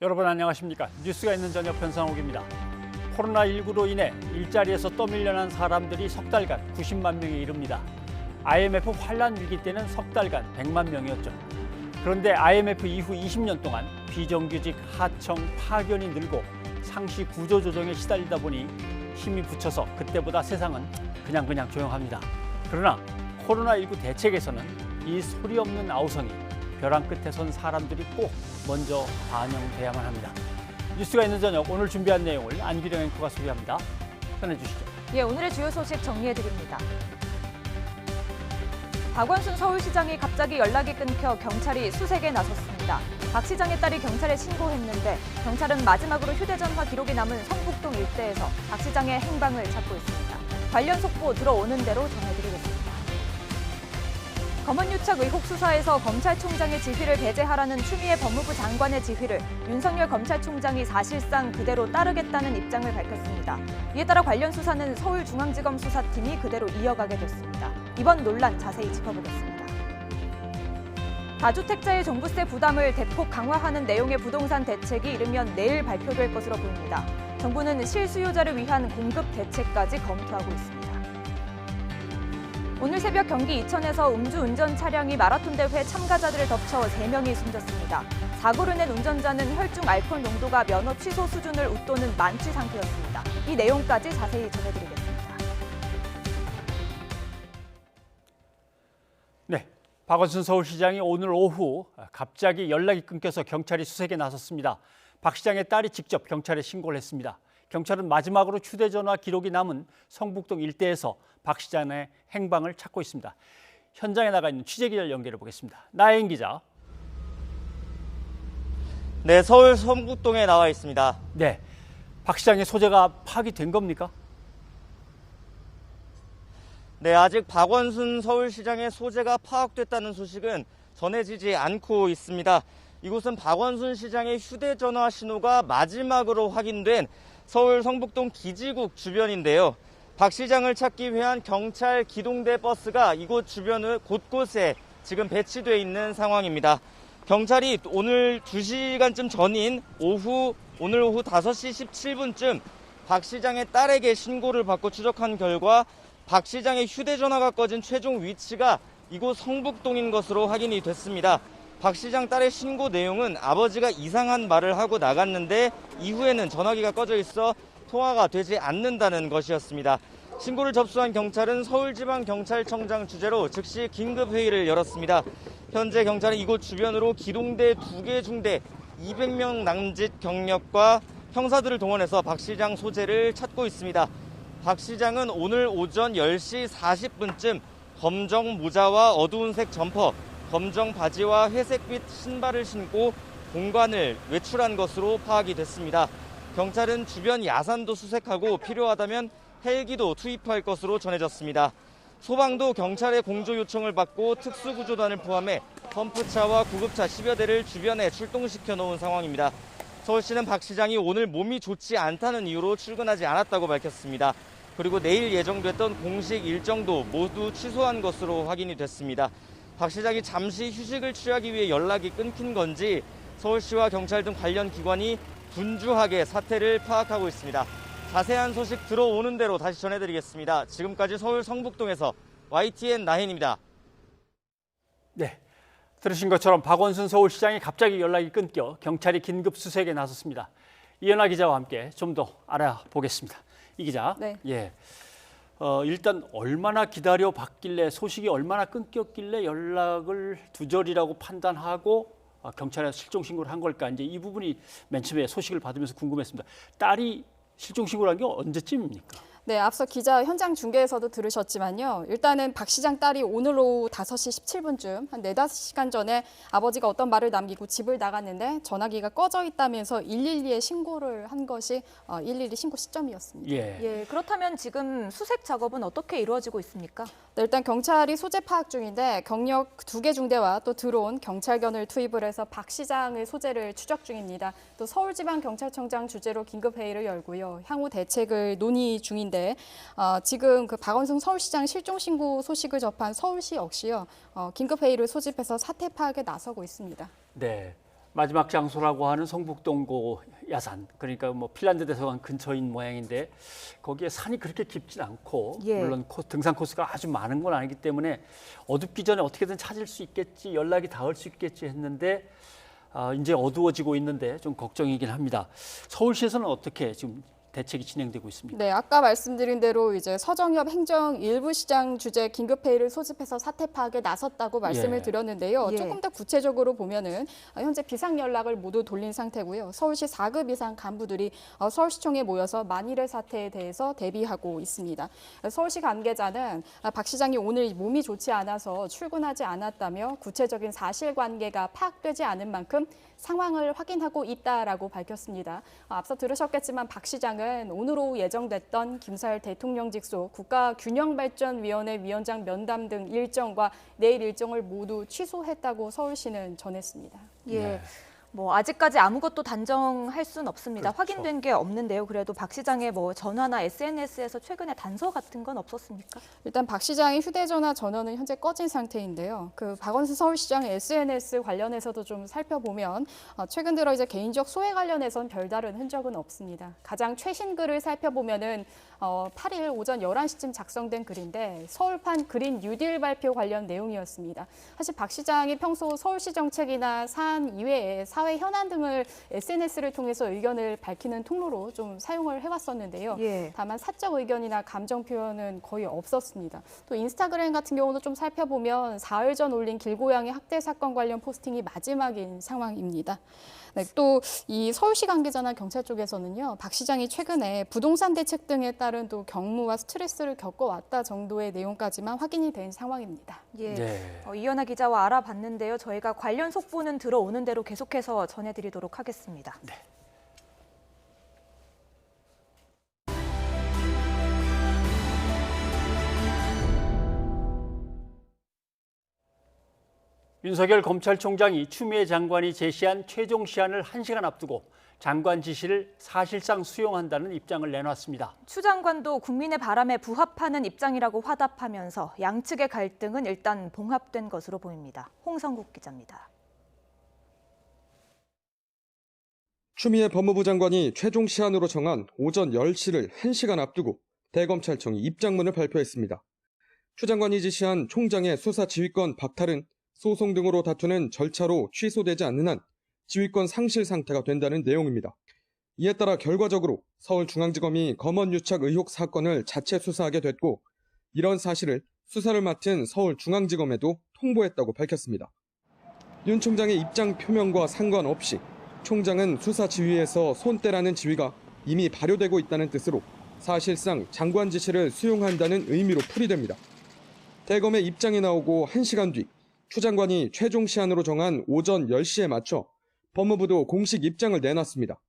여러분 안녕하십니까? 뉴스가 있는 저녁 변상욱입니다. 코로나19로 인해 일자리에서 떠밀려난 사람들이 석 달간 90만 명에 이릅니다. IMF 환란 위기 때는 석 달간 100만 명이었죠. 그런데 IMF 이후 20년 동안 비정규직, 하청, 파견이 늘고 상시 구조 조정에 시달리다 보니 힘이 붙여서 그때보다 세상은 그냥 조용합니다. 그러나 코로나19 대책에서는 이 소리 없는 아우성이 벼랑 끝에 선 사람들이 꼭 먼저 반영돼야만 합니다. 뉴스가 있는 저녁 오늘 준비한 내용을 안기령 앵커가 소개합니다. 전해주시죠. 예, 오늘의 주요 소식 정리해드립니다. 박원순 서울시장이 갑자기 연락이 끊겨 경찰이 수색에 나섰습니다. 박 시장의 딸이 경찰에 신고했는데 경찰은 마지막으로 휴대전화 기록이 남은 성북동 일대에서 박 시장의 행방을 찾고 있습니다. 관련 속보 들어오는 대로 전해드리겠습니다. 검언유착 의혹 수사에서 검찰총장의 지휘를 배제하라는 추미애 법무부 장관의 지휘를 윤석열 검찰총장이 사실상 그대로 따르겠다는 입장을 밝혔습니다. 이에 따라 관련 수사는 서울중앙지검 수사팀이 그대로 이어가게 됐습니다. 이번 논란 자세히 짚어보겠습니다. 다주택자의 종부세 부담을 대폭 강화하는 내용의 부동산 대책이 이르면 내일 발표될 것으로 보입니다. 정부는 실수요자를 위한 공급 대책까지 검토하고 있습니다. 오늘 새벽 경기 이천에서 음주운전 차량이 마라톤 대회 참가자들을 덮쳐 3명이 숨졌습니다. 사고를 낸 운전자는 혈중 알코올 농도가 면허 취소 수준을 웃도는 만취 상태였습니다. 이 내용까지 자세히 전해드리겠습니다. 네, 박원순 서울시장이 오늘 오후 갑자기 연락이 끊겨서 경찰이 수색에 나섰습니다. 박 시장의 딸이 직접 경찰에 신고를 했습니다. 경찰은 마지막으로 휴대전화 기록이 남은 성북동 일대에서 박 시장의 행방을 찾고 있습니다. 현장에 나가 있는 취재기자를 연결해 보겠습니다. 나혜인 기자. 네, 서울 성북동에 나와 있습니다. 네, 박 시장의 소재가 파악된 겁니까? 네, 아직 박원순 서울시장의 소재가 파악됐다는 소식은 전해지지 않고 있습니다. 이곳은 박원순 시장의 휴대전화 신호가 마지막으로 확인된 서울 성북동 기지국 주변인데요. 박 시장을 찾기 위한 경찰 기동대 버스가 이곳 주변 곳곳에 지금 배치되어 있는 상황입니다. 경찰이 오늘 2시간쯤 전인 오늘 오후 5시 17분쯤 박 시장의 딸에게 신고를 받고 추적한 결과 박 시장의 휴대전화가 꺼진 최종 위치가 이곳 성북동인 것으로 확인이 됐습니다. 박 시장 딸의 신고 내용은 아버지가 이상한 말을 하고 나갔는데 이후에는 전화기가 꺼져 있어 통화가 되지 않는다는 것이었습니다. 신고를 접수한 경찰은 서울지방경찰청장 주재로 즉시 긴급회의를 열었습니다. 현재 경찰은 이곳 주변으로 기동대 2개 중대 200명 남짓 경력과 형사들을 동원해서 박 시장 소재를 찾고 있습니다. 박 시장은 오늘 오전 10시 40분쯤 검정 모자와 어두운색 점퍼, 검정 바지와 회색빛 신발을 신고 공간을 외출한 것으로 파악이 됐습니다. 경찰은 주변 야산도 수색하고 필요하다면 헬기도 투입할 것으로 전해졌습니다. 소방도 경찰의 공조 요청을 받고 특수구조단을 포함해 펌프차와 구급차 10여 대를 주변에 출동시켜 놓은 상황입니다. 서울시는 박 시장이 오늘 몸이 좋지 않다는 이유로 출근하지 않았다고 밝혔습니다. 그리고 내일 예정됐던 공식 일정도 모두 취소한 것으로 확인이 됐습니다. 박 시장이 잠시 휴식을 취하기 위해 연락이 끊긴 건지 서울시와 경찰 등 관련 기관이 분주하게 사태를 파악하고 있습니다. 자세한 소식 들어오는 대로 다시 전해드리겠습니다. 지금까지 서울 성북동에서 YTN 나혜인입니다. 네, 들으신 것처럼 박원순 서울시장이 갑자기 연락이 끊겨 경찰이 긴급 수색에 나섰습니다. 이현아 기자와 함께 좀 더 알아보겠습니다. 이 기자, 네. 예, 일단 얼마나 기다려 봤길래 소식이 얼마나 끊겼길래 연락을 두절이라고 판단하고 경찰에 실종 신고를 한 걸까? 이제 이 부분이 맨 처음에 소식을 받으면서 궁금했습니다. 딸이 실종 신고를 한 게 언제쯤입니까? 네, 앞서 기자 현장 중계에서도 들으셨지만요. 일단은 박 시장 딸이 오늘 오후 5시 17분쯤 한 4-5시간 전에 아버지가 어떤 말을 남기고 집을 나갔는데 전화기가 꺼져 있다면서 112에 신고를 한 것이 112 신고 시점이었습니다. 예, 그렇다면 지금 수색 작업은 어떻게 이루어지고 있습니까? 네, 일단 경찰이 소재 파악 중인데 경력 2개 중대와 또 드론 경찰견을 투입을 해서 박 시장의 소재를 추적 중입니다. 또 서울지방경찰청장 주재로 긴급회의를 열고요. 향후 대책을 논의 중인데 지금 그 박원순 서울시장 실종 신고 소식을 접한 서울시 역시요 긴급 회의를 소집해서 사태 파악에 나서고 있습니다. 네, 마지막 장소라고 하는 성북동고 야산, 그러니까 뭐 핀란드 대서관 근처인 모양인데 거기에 산이 그렇게 깊진 않고 예. 물론 등산 코스가 아주 많은 건 아니기 때문에 어둡기 전에 어떻게든 찾을 수 있겠지, 연락이 닿을 수 있겠지 했는데 이제 어두워지고 있는데 좀 걱정이긴 합니다. 서울시에서는 어떻게 지금 대책이 진행되고 있습니까? 네, 아까 말씀드린 대로 이제 서정엽 행정 일부 시장 주재 긴급회의를 소집해서 사태 파악에 나섰다고 말씀을 예. 드렸는데요. 예. 조금 더 구체적으로 보면은 현재 비상 연락을 모두 돌린 상태고요. 서울시 4급 이상 간부들이 서울시청에 모여서 만일의 사태에 대해서 대비하고 있습니다. 서울시 관계자는 박 시장이 오늘 몸이 좋지 않아서 출근하지 않았다며 구체적인 사실관계가 파악되지 않은 만큼 상황을 확인하고 있다라고 밝혔습니다. 앞서 들으셨겠지만 박 시장은 오늘 오후 예정됐던 김사열 대통령 직속 국가균형발전위원회 위원장 면담 등 일정과 내일 일정을 모두 취소했다고 서울시는 전했습니다. 예. 네. 뭐 아직까지 아무것도 단정할 수는 없습니다. 그렇죠. 확인된 게 없는데요. 그래도 박 시장의 뭐 전화나 SNS에서 최근에 단서 같은 건 없었습니까? 일단 박 시장의 휴대전화 전원은 현재 꺼진 상태인데요. 그 박원순 서울시장의 SNS 관련해서도 좀 살펴보면 최근 들어 이제 개인적 소외 관련해선 별다른 흔적은 없습니다. 가장 최신 글을 살펴보면은 8일 오전 11시쯤 작성된 글인데 서울판 그린 뉴딜 발표 관련 내용이었습니다. 사실 박 시장이 평소 서울시 정책이나 사안 이외에 사회 현안 등을 SNS를 통해서 의견을 밝히는 통로로 좀 사용을 해왔었는데요. 예. 다만 사적 의견이나 감정 표현은 거의 없었습니다. 또 인스타그램 같은 경우도 좀 살펴보면 사흘 전 올린 길고양이 학대 사건 관련 포스팅이 마지막인 상황입니다. 네, 또 이 서울시 관계자나 경찰 쪽에서는요, 박 시장이 최근에 부동산 대책 등에 따른 또 경무와 스트레스를 겪어왔다 정도의 내용까지만 확인이 된 상황입니다. 예. 네. 이현아 기자와 알아봤는데요. 저희가 관련 속보는 들어오는 대로 계속해서 전해드리도록 하겠습니다. 네. 윤석열 검찰총장이 추미애 장관이 제시한 최종 시한을 1시간 앞두고 장관 지시를 사실상 수용한다는 입장을 내놨습니다. 추 장관도 국민의 바람에 부합하는 입장이라고 화답하면서 양측의 갈등은 일단 봉합된 것으로 보입니다. 홍성국 기자입니다. 추미애 법무부 장관이 최종 시한으로 정한 오전 10시를 1시간 앞두고 대검찰청이 입장문을 발표했습니다. 추 장관이 지시한 총장의 수사 지휘권 박탈은 소송 등으로 다투는 절차로 취소되지 않는 한 지휘권 상실 상태가 된다는 내용입니다. 이에 따라 결과적으로 서울중앙지검이 검언유착 의혹 사건을 자체 수사하게 됐고 이런 사실을 수사를 맡은 서울중앙지검에도 통보했다고 밝혔습니다. 윤 총장의 입장 표명과 상관없이 총장은 수사 지휘에서 손 떼라는 지휘가 이미 발효되고 있다는 뜻으로 사실상 장관 지시를 수용한다는 의미로 풀이됩니다. 대검의 입장이 나오고 1시간 뒤 추 장관이 최종 시한으로 정한 오전 10시에 맞춰 법무부도 공식 입장을 내놨습니다.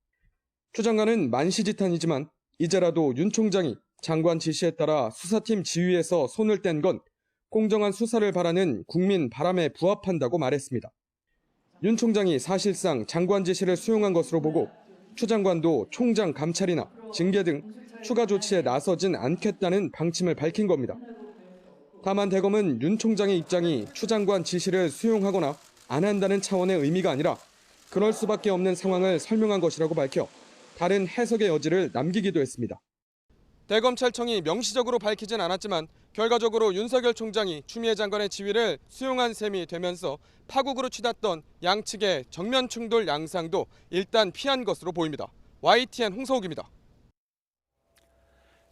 추 장관은 만시지탄이지만 이제라도 윤 총장이 장관 지시에 따라 수사팀 지휘에서 손을 뗀 건 공정한 수사를 바라는 국민 바람에 부합한다고 말했습니다. 윤 총장이 사실상 장관 지시를 수용한 것으로 보고 추 장관도 총장 감찰이나 징계 등 추가 조치에 나서진 않겠다는 방침을 밝힌 겁니다. 다만 대검은 윤 총장의 입장이 추 장관 지시를 수용하거나 안 한다는 차원의 의미가 아니라 그럴 수밖에 없는 상황을 설명한 것이라고 밝혀 다른 해석의 여지를 남기기도 했습니다. 대검찰청이 명시적으로 밝히진 않았지만 결과적으로 윤석열 총장이 추미애 장관의 지휘를 수용한 셈이 되면서 파국으로 치닫던 양측의 정면 충돌 양상도 일단 피한 것으로 보입니다. YTN 홍서욱입니다.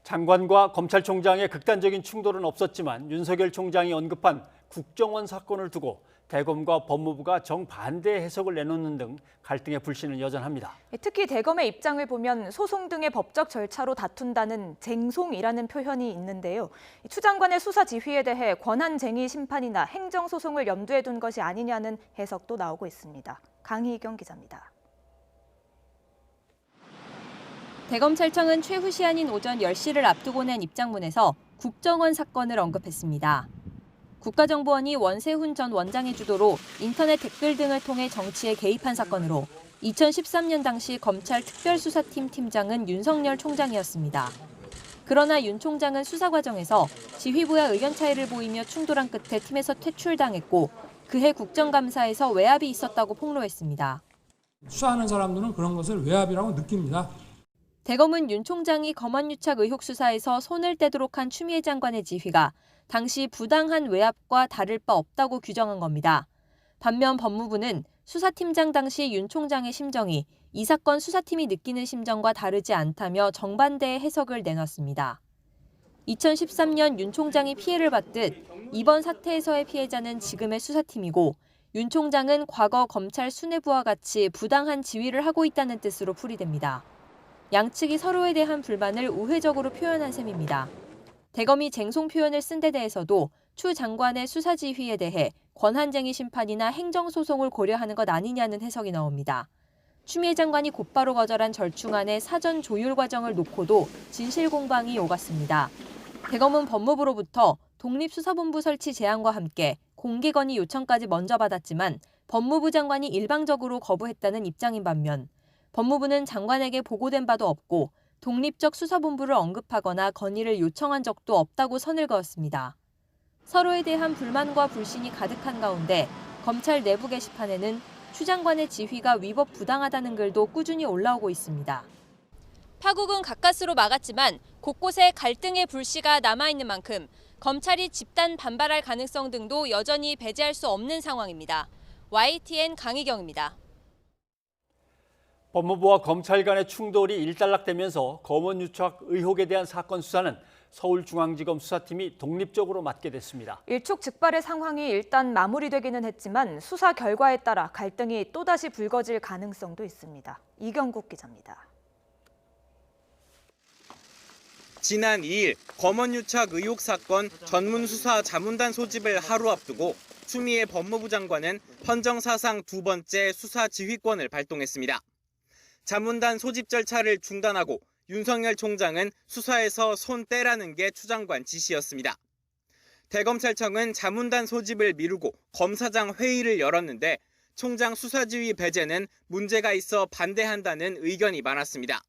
장관과 검찰총장의 극단적인 충돌은 없었지만 윤석열 총장이 언급한 국정원 사건을 두고 대검과 법무부가 정반대 해석을 내놓는 등 갈등의 불씨는 여전합니다. 특히 대검의 입장을 보면 소송 등의 법적 절차로 다툰다는 쟁송이라는 표현이 있는데요. 추 장관의 수사 지휘에 대해 권한쟁의 심판이나 행정소송을 염두에 둔 것이 아니냐는 해석도 나오고 있습니다. 강희경 기자입니다. 대검찰청은 최후 시한인 오전 10시를 앞두고 낸 입장문에서 국정원 사건을 언급했습니다. 국가정보원이 원세훈 전 원장의 주도로 인터넷 댓글 등을 통해 정치에 개입한 사건으로 2013년 당시 검찰 특별수사팀 팀장은 윤석열 총장이었습니다. 그러나 윤 총장은 수사 과정에서 지휘부와 의견 차이를 보이며 충돌한 끝에 팀에서 퇴출당했고 그해 국정감사에서 외압이 있었다고 폭로했습니다. 수사하는 사람들은 그런 것을 외압이라고 느낍니다. 대검은 윤 총장이 검언유착 의혹 수사에서 손을 떼도록 한 추미애 장관의 지휘가 당시 부당한 외압과 다를 바 없다고 규정한 겁니다. 반면 법무부는 수사팀장 당시 윤 총장의 심정이 이 사건 수사팀이 느끼는 심정과 다르지 않다며 정반대의 해석을 내놨습니다. 2013년 윤 총장이 피해를 받듯 이번 사태에서의 피해자는 지금의 수사팀이고 윤 총장은 과거 검찰 수뇌부와 같이 부당한 지휘를 하고 있다는 뜻으로 풀이됩니다. 양측이 서로에 대한 불만을 우회적으로 표현한 셈입니다. 대검이 쟁송 표현을 쓴 데 대해서도 추 장관의 수사 지휘에 대해 권한쟁의 심판이나 행정소송을 고려하는 것 아니냐는 해석이 나옵니다. 추미애 장관이 곧바로 거절한 절충안의 사전 조율 과정을 놓고도 진실 공방이 오갔습니다. 대검은 법무부로부터 독립수사본부 설치 제안과 함께 공개 건의 요청까지 먼저 받았지만 법무부 장관이 일방적으로 거부했다는 입장인 반면 법무부는 장관에게 보고된 바도 없고 독립적 수사본부를 언급하거나 건의를 요청한 적도 없다고 선을 그었습니다. 서로에 대한 불만과 불신이 가득한 가운데 검찰 내부 게시판에는 추 장관의 지휘가 위법 부당하다는 글도 꾸준히 올라오고 있습니다. 파국은 가까스로 막았지만 곳곳에 갈등의 불씨가 남아있는 만큼 검찰이 집단 반발할 가능성 등도 여전히 배제할 수 없는 상황입니다. YTN 강희경입니다. 법무부와 검찰 간의 충돌이 일단락되면서 검언유착 의혹에 대한 사건 수사는 서울중앙지검 수사팀이 독립적으로 맡게 됐습니다. 일촉즉발의 상황이 일단 마무리되기는 했지만 수사 결과에 따라 갈등이 또다시 불거질 가능성도 있습니다. 이경국 기자입니다. 지난 2일 검언유착 의혹 사건 전문수사 자문단 소집을 하루 앞두고 추미애 법무부 장관은 헌정사상 두 번째 수사 지휘권을 발동했습니다. 자문단 소집 절차를 중단하고 윤석열 총장은 수사에서 손 떼라는 게 추 장관 지시였습니다. 대검찰청은 자문단 소집을 미루고 검사장 회의를 열었는데 총장 수사지휘 배제는 문제가 있어 반대한다는 의견이 많았습니다.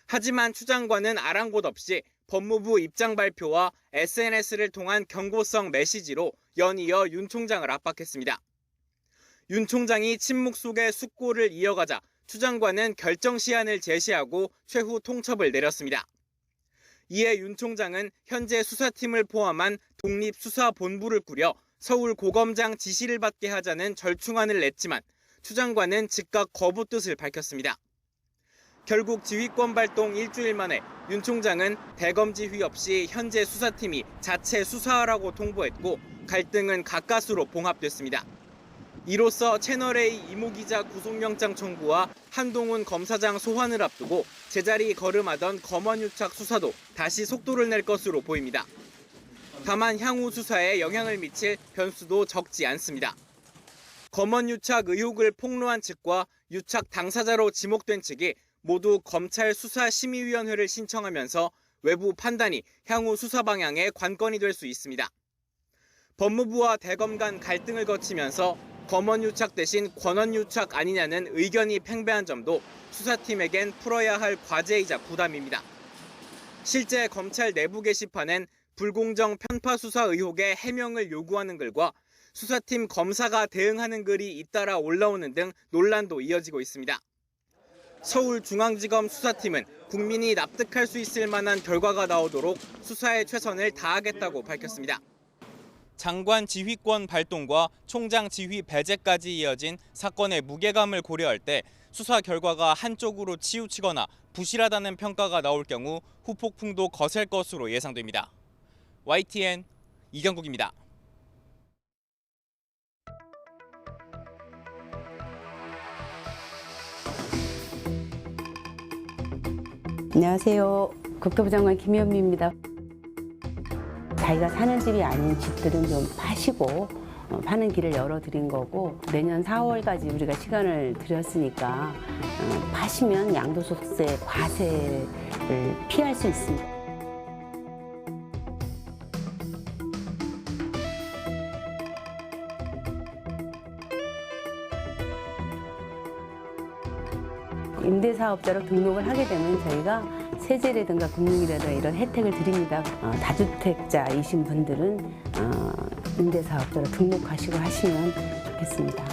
하지만 추 장관은 아랑곳 없이 법무부 입장 발표와 SNS를 통한 경고성 메시지로 연이어 윤 총장을 압박했습니다. 윤 총장이 침묵 속에 숙고를 이어가자 추 장관은 결정 시한을 제시하고 최후 통첩을 내렸습니다. 이에 윤 총장은 현재 수사팀을 포함한 독립수사본부를 꾸려 서울고검장 지시를 받게 하자는 절충안을 냈지만 추 장관은 즉각 거부 뜻을 밝혔습니다. 결국 지휘권 발동 일주일 만에 윤 총장은 대검 지휘 없이 현재 수사팀이 자체 수사하라고 통보했고 갈등은 가까스로 봉합됐습니다. 이로써 채널A 이모 기자 구속영장 청구와 한동훈 검사장 소환을 앞두고 제자리 걸음하던 검언유착 수사도 다시 속도를 낼 것으로 보입니다. 다만 향후 수사에 영향을 미칠 변수도 적지 않습니다. 검언유착 의혹을 폭로한 측과 유착 당사자로 지목된 측이 모두 검찰 수사심의위원회를 신청하면서 외부 판단이 향후 수사 방향의 관건이 될 수 있습니다. 법무부와 대검 간 갈등을 거치면서 검언유착 대신 권언유착 아니냐는 의견이 팽배한 점도 수사팀에겐 풀어야 할 과제이자 부담입니다. 실제 검찰 내부 게시판엔 불공정 편파 수사 의혹의 해명을 요구하는 글과 수사팀 검사가 대응하는 글이 잇따라 올라오는 등 논란도 이어지고 있습니다. 서울중앙지검 수사팀은 국민이 납득할 수 있을 만한 결과가 나오도록 수사에 최선을 다하겠다고 밝혔습니다. 장관 지휘권 발동과 총장 지휘 배제까지 이어진 사건의 무게감을 고려할 때 수사 결과가 한쪽으로 치우치거나 부실하다는 평가가 나올 경우 후폭풍도 거셀 것으로 예상됩니다. YTN 이경국입니다. 안녕하세요. 국토부 장관 김현미입니다. 자기가 사는 집이 아닌 집들은 좀 파시고 파는 길을 열어드린 거고 내년 4월까지 우리가 시간을 드렸으니까 파시면 양도소득세 과세를 피할 수 있습니다. 임대사업자로 등록을 하게 되면 저희가 세제라든가 금융이라든가 이런 혜택을 드립니다. 다주택자이신 분들은 임대사업자로 등록하시고 하시면 좋겠습니다.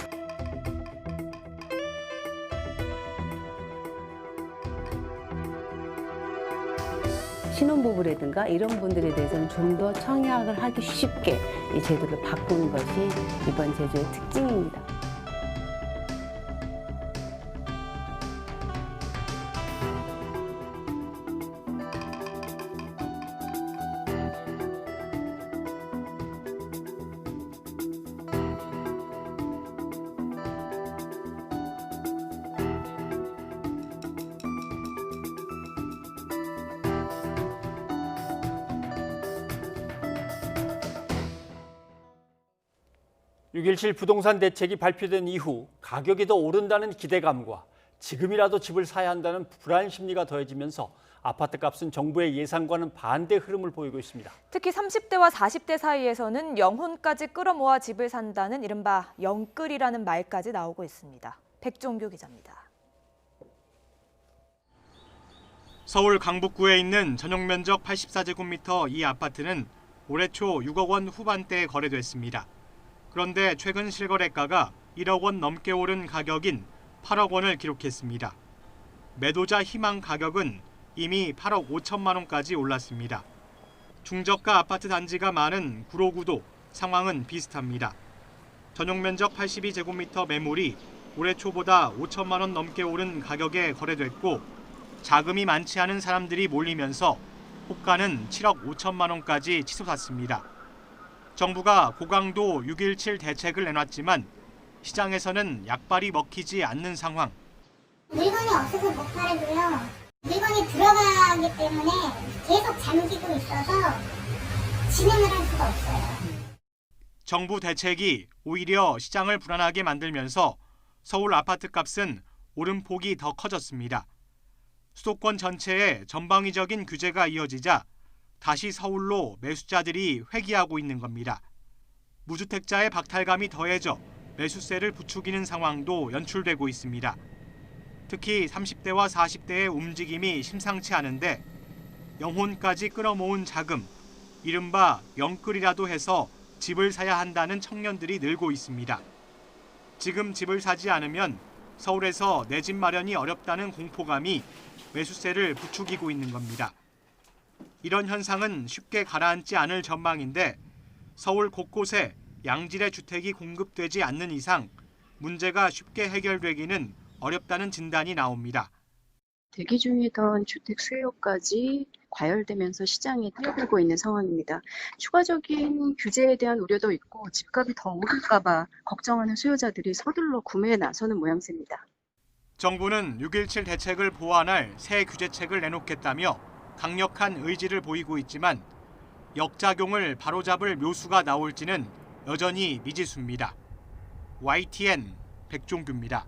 신혼부부라든가 이런 분들에 대해서는 좀 더 청약을 하기 쉽게 이 제도를 바꾸는 것이 이번 제도의 특징입니다. (6.17) 부동산 대책이 발표된 이후 가격이 더 오른다는 기대감과 지금이라도 집을 사야 한다는 불안 심리가 더해지면서 아파트 값은 정부의 예상과는 반대 흐름을 보이고 있습니다. 특히 30대와 40대 사이에서는 영혼까지 끌어모아 집을 산다는 이른바 영끌이라는 말까지 나오고 있습니다. 백종규 기자입니다. 서울 강북구에 있는 전용 면적 84제곱미터 이 아파트는 올해 초 6억 원 후반대에 거래됐습니다. 그런데 최근 실거래가가 1억 원 넘게 오른 가격인 8억 원을 기록했습니다. 매도자 희망 가격은 이미 8억 5천만 원까지 올랐습니다. 중저가 아파트 단지가 많은 구로구도 상황은 비슷합니다. 전용 면적 82제곱미터 매물이 올해 초보다 5천만 원 넘게 오른 가격에 거래됐고 자금이 많지 않은 사람들이 몰리면서 호가는 7억 5천만 원까지 치솟았습니다. 정부가 고강도 6.17 대책을 내놨지만 시장에서는 약발이 먹히지 않는 상황. 물건이 없어서 못 팔고요. 물건이 들어가기 때문에 계속 잠기고 있어서 진행을 할 수가 없어요. 정부 대책이 오히려 시장을 불안하게 만들면서 서울 아파트 값은 오름폭이 더 커졌습니다. 수도권 전체에 전방위적인 규제가 이어지자 다시 서울로 매수자들이 회귀하고 있는 겁니다. 무주택자의 박탈감이 더해져 매수세를 부추기는 상황도 연출되고 있습니다. 특히 30대와 40대의 움직임이 심상치 않은데 영혼까지 끌어모은 자금, 이른바 영끌이라도 해서 집을 사야 한다는 청년들이 늘고 있습니다. 지금 집을 사지 않으면 서울에서 내 집 마련이 어렵다는 공포감이 매수세를 부추기고 있는 겁니다. 이런 현상은 쉽게 가라앉지 않을 전망인데 서울 곳곳에 양질의 주택이 공급되지 않는 이상 문제가 쉽게 해결되기는 어렵다는 진단이 나옵니다. 대기 중이던 주택 수요까지 과열되면서 시장이 뛰어들고 있는 상황입니다. 추가적인 규제에 대한 우려도 있고 집값이 더 오를까 봐 걱정하는 수요자들이 서둘러 구매에 나서는 모양새입니다. 정부는 6.17 대책을 보완할 새 규제책을 내놓겠다며 강력한 의지를 보이고 있지만 역작용을 바로잡을 묘수가 나올지는 여전히 미지수입니다. YTN 백종규입니다.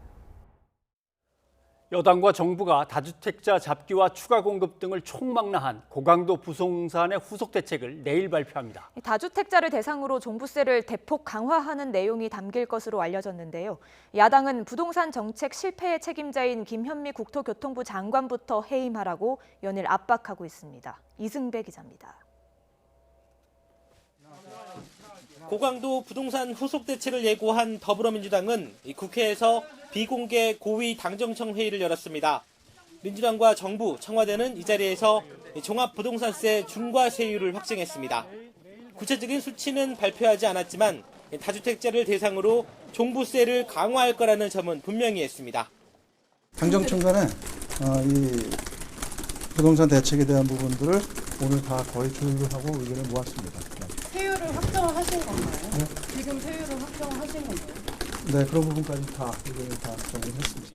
여당과 정부가 다주택자 잡기와 추가 공급 등을 총망라한 고강도 부동산의 후속 대책을 내일 발표합니다. 다주택자를 대상으로 종부세를 대폭 강화하는 내용이 담길 것으로 알려졌는데요. 야당은 부동산 정책 실패의 책임자인 김현미 국토교통부 장관부터 해임하라고 연일 압박하고 있습니다. 이승배 기자입니다. 고강도 부동산 후속 대책을 예고한 더불어민주당은 국회에서 비공개 고위 당정청 회의를 열었습니다. 민주당과 정부, 청와대는 이 자리에서 종합부동산세 중과세율을 확정했습니다. 구체적인 수치는 발표하지 않았지만 다주택자를 대상으로 종부세를 강화할 거라는 점은 분명히 했습니다. 당정청과는 이 부동산 대책에 대한 부분들을 오늘 다 거의 조율하고 의견을 모았습니다. 세율을 확정을 하신 건가요? 네? 지금 세율을 확정을 하신 건가요? 네, 그런 부분까지 다 의견을 다 정리했습니다.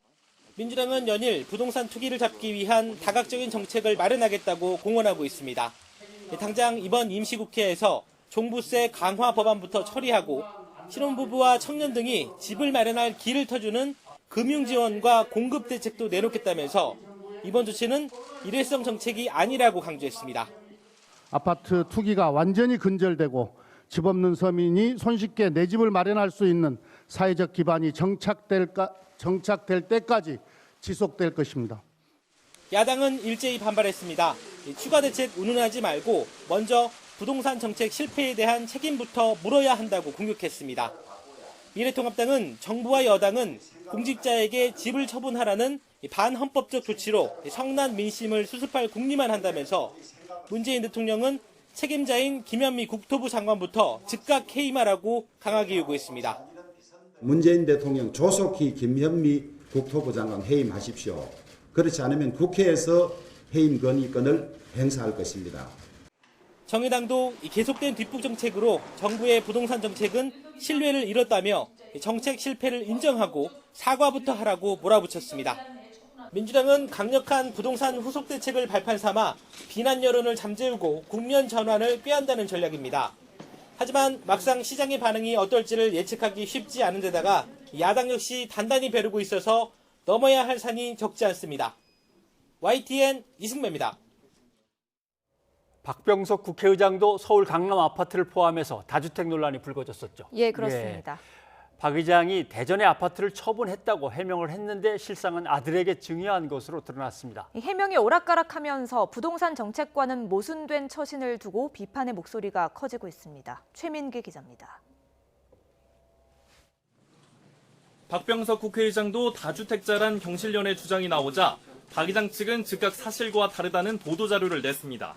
민주당은 연일 부동산 투기를 잡기 위한 다각적인 정책을 마련하겠다고 공언하고 있습니다. 당장 이번 임시국회에서 종부세 강화 법안부터 처리하고 신혼부부와 청년 등이 집을 마련할 길을 터주는 금융지원과 공급 대책도 내놓겠다면서 이번 조치는 일회성 정책이 아니라고 강조했습니다. 아파트 투기가 완전히 근절되고 집 없는 서민이 손쉽게 내 집을 마련할 수 있는 사회적 기반이 정착될 때까지 지속될 것입니다. 야당은 일제히 반발했습니다. 추가 대책 운운하지 말고 먼저 부동산 정책 실패에 대한 책임부터 물어야 한다고 공격했습니다. 미래통합당은 정부와 여당은 공직자에게 집을 처분하라는 반헌법적 조치로 성난 민심을 수습할 궁리만 한다면서 문재인 대통령은 책임자인 김현미 국토부 장관부터 즉각 해임하라고 강하게 요구했습니다. 문재인 대통령 조속히 김현미 국토부 장관 해임하십시오. 그렇지 않으면 국회에서 해임 건의권을 행사할 것입니다. 정의당도 계속된 뒷북 정책으로 정부의 부동산 정책은 신뢰를 잃었다며 정책 실패를 인정하고 사과부터 하라고 몰아붙였습니다. 민주당은 강력한 부동산 후속 대책을 발판 삼아 비난 여론을 잠재우고 국면 전환을 꾀한다는 전략입니다. 하지만 막상 시장의 반응이 어떨지를 예측하기 쉽지 않은 데다가 야당 역시 단단히 벼르고 있어서 넘어야 할 산이 적지 않습니다. YTN 이승배입니다. 박병석 국회의장도 서울 강남 아파트를 포함해서 다주택 논란이 불거졌었죠. 예, 그렇습니다. 박 의장이 대전의 아파트를 처분했다고 해명을 했는데 실상은 아들에게 증여한 것으로 드러났습니다. 해명이 오락가락하면서 부동산 정책과는 모순된 처신을 두고 비판의 목소리가 커지고 있습니다. 최민기 기자입니다. 박병석 국회의장도 다주택자란 경실련의 주장이 나오자 박 의장 측은 즉각 사실과 다르다는 보도자료를 냈습니다.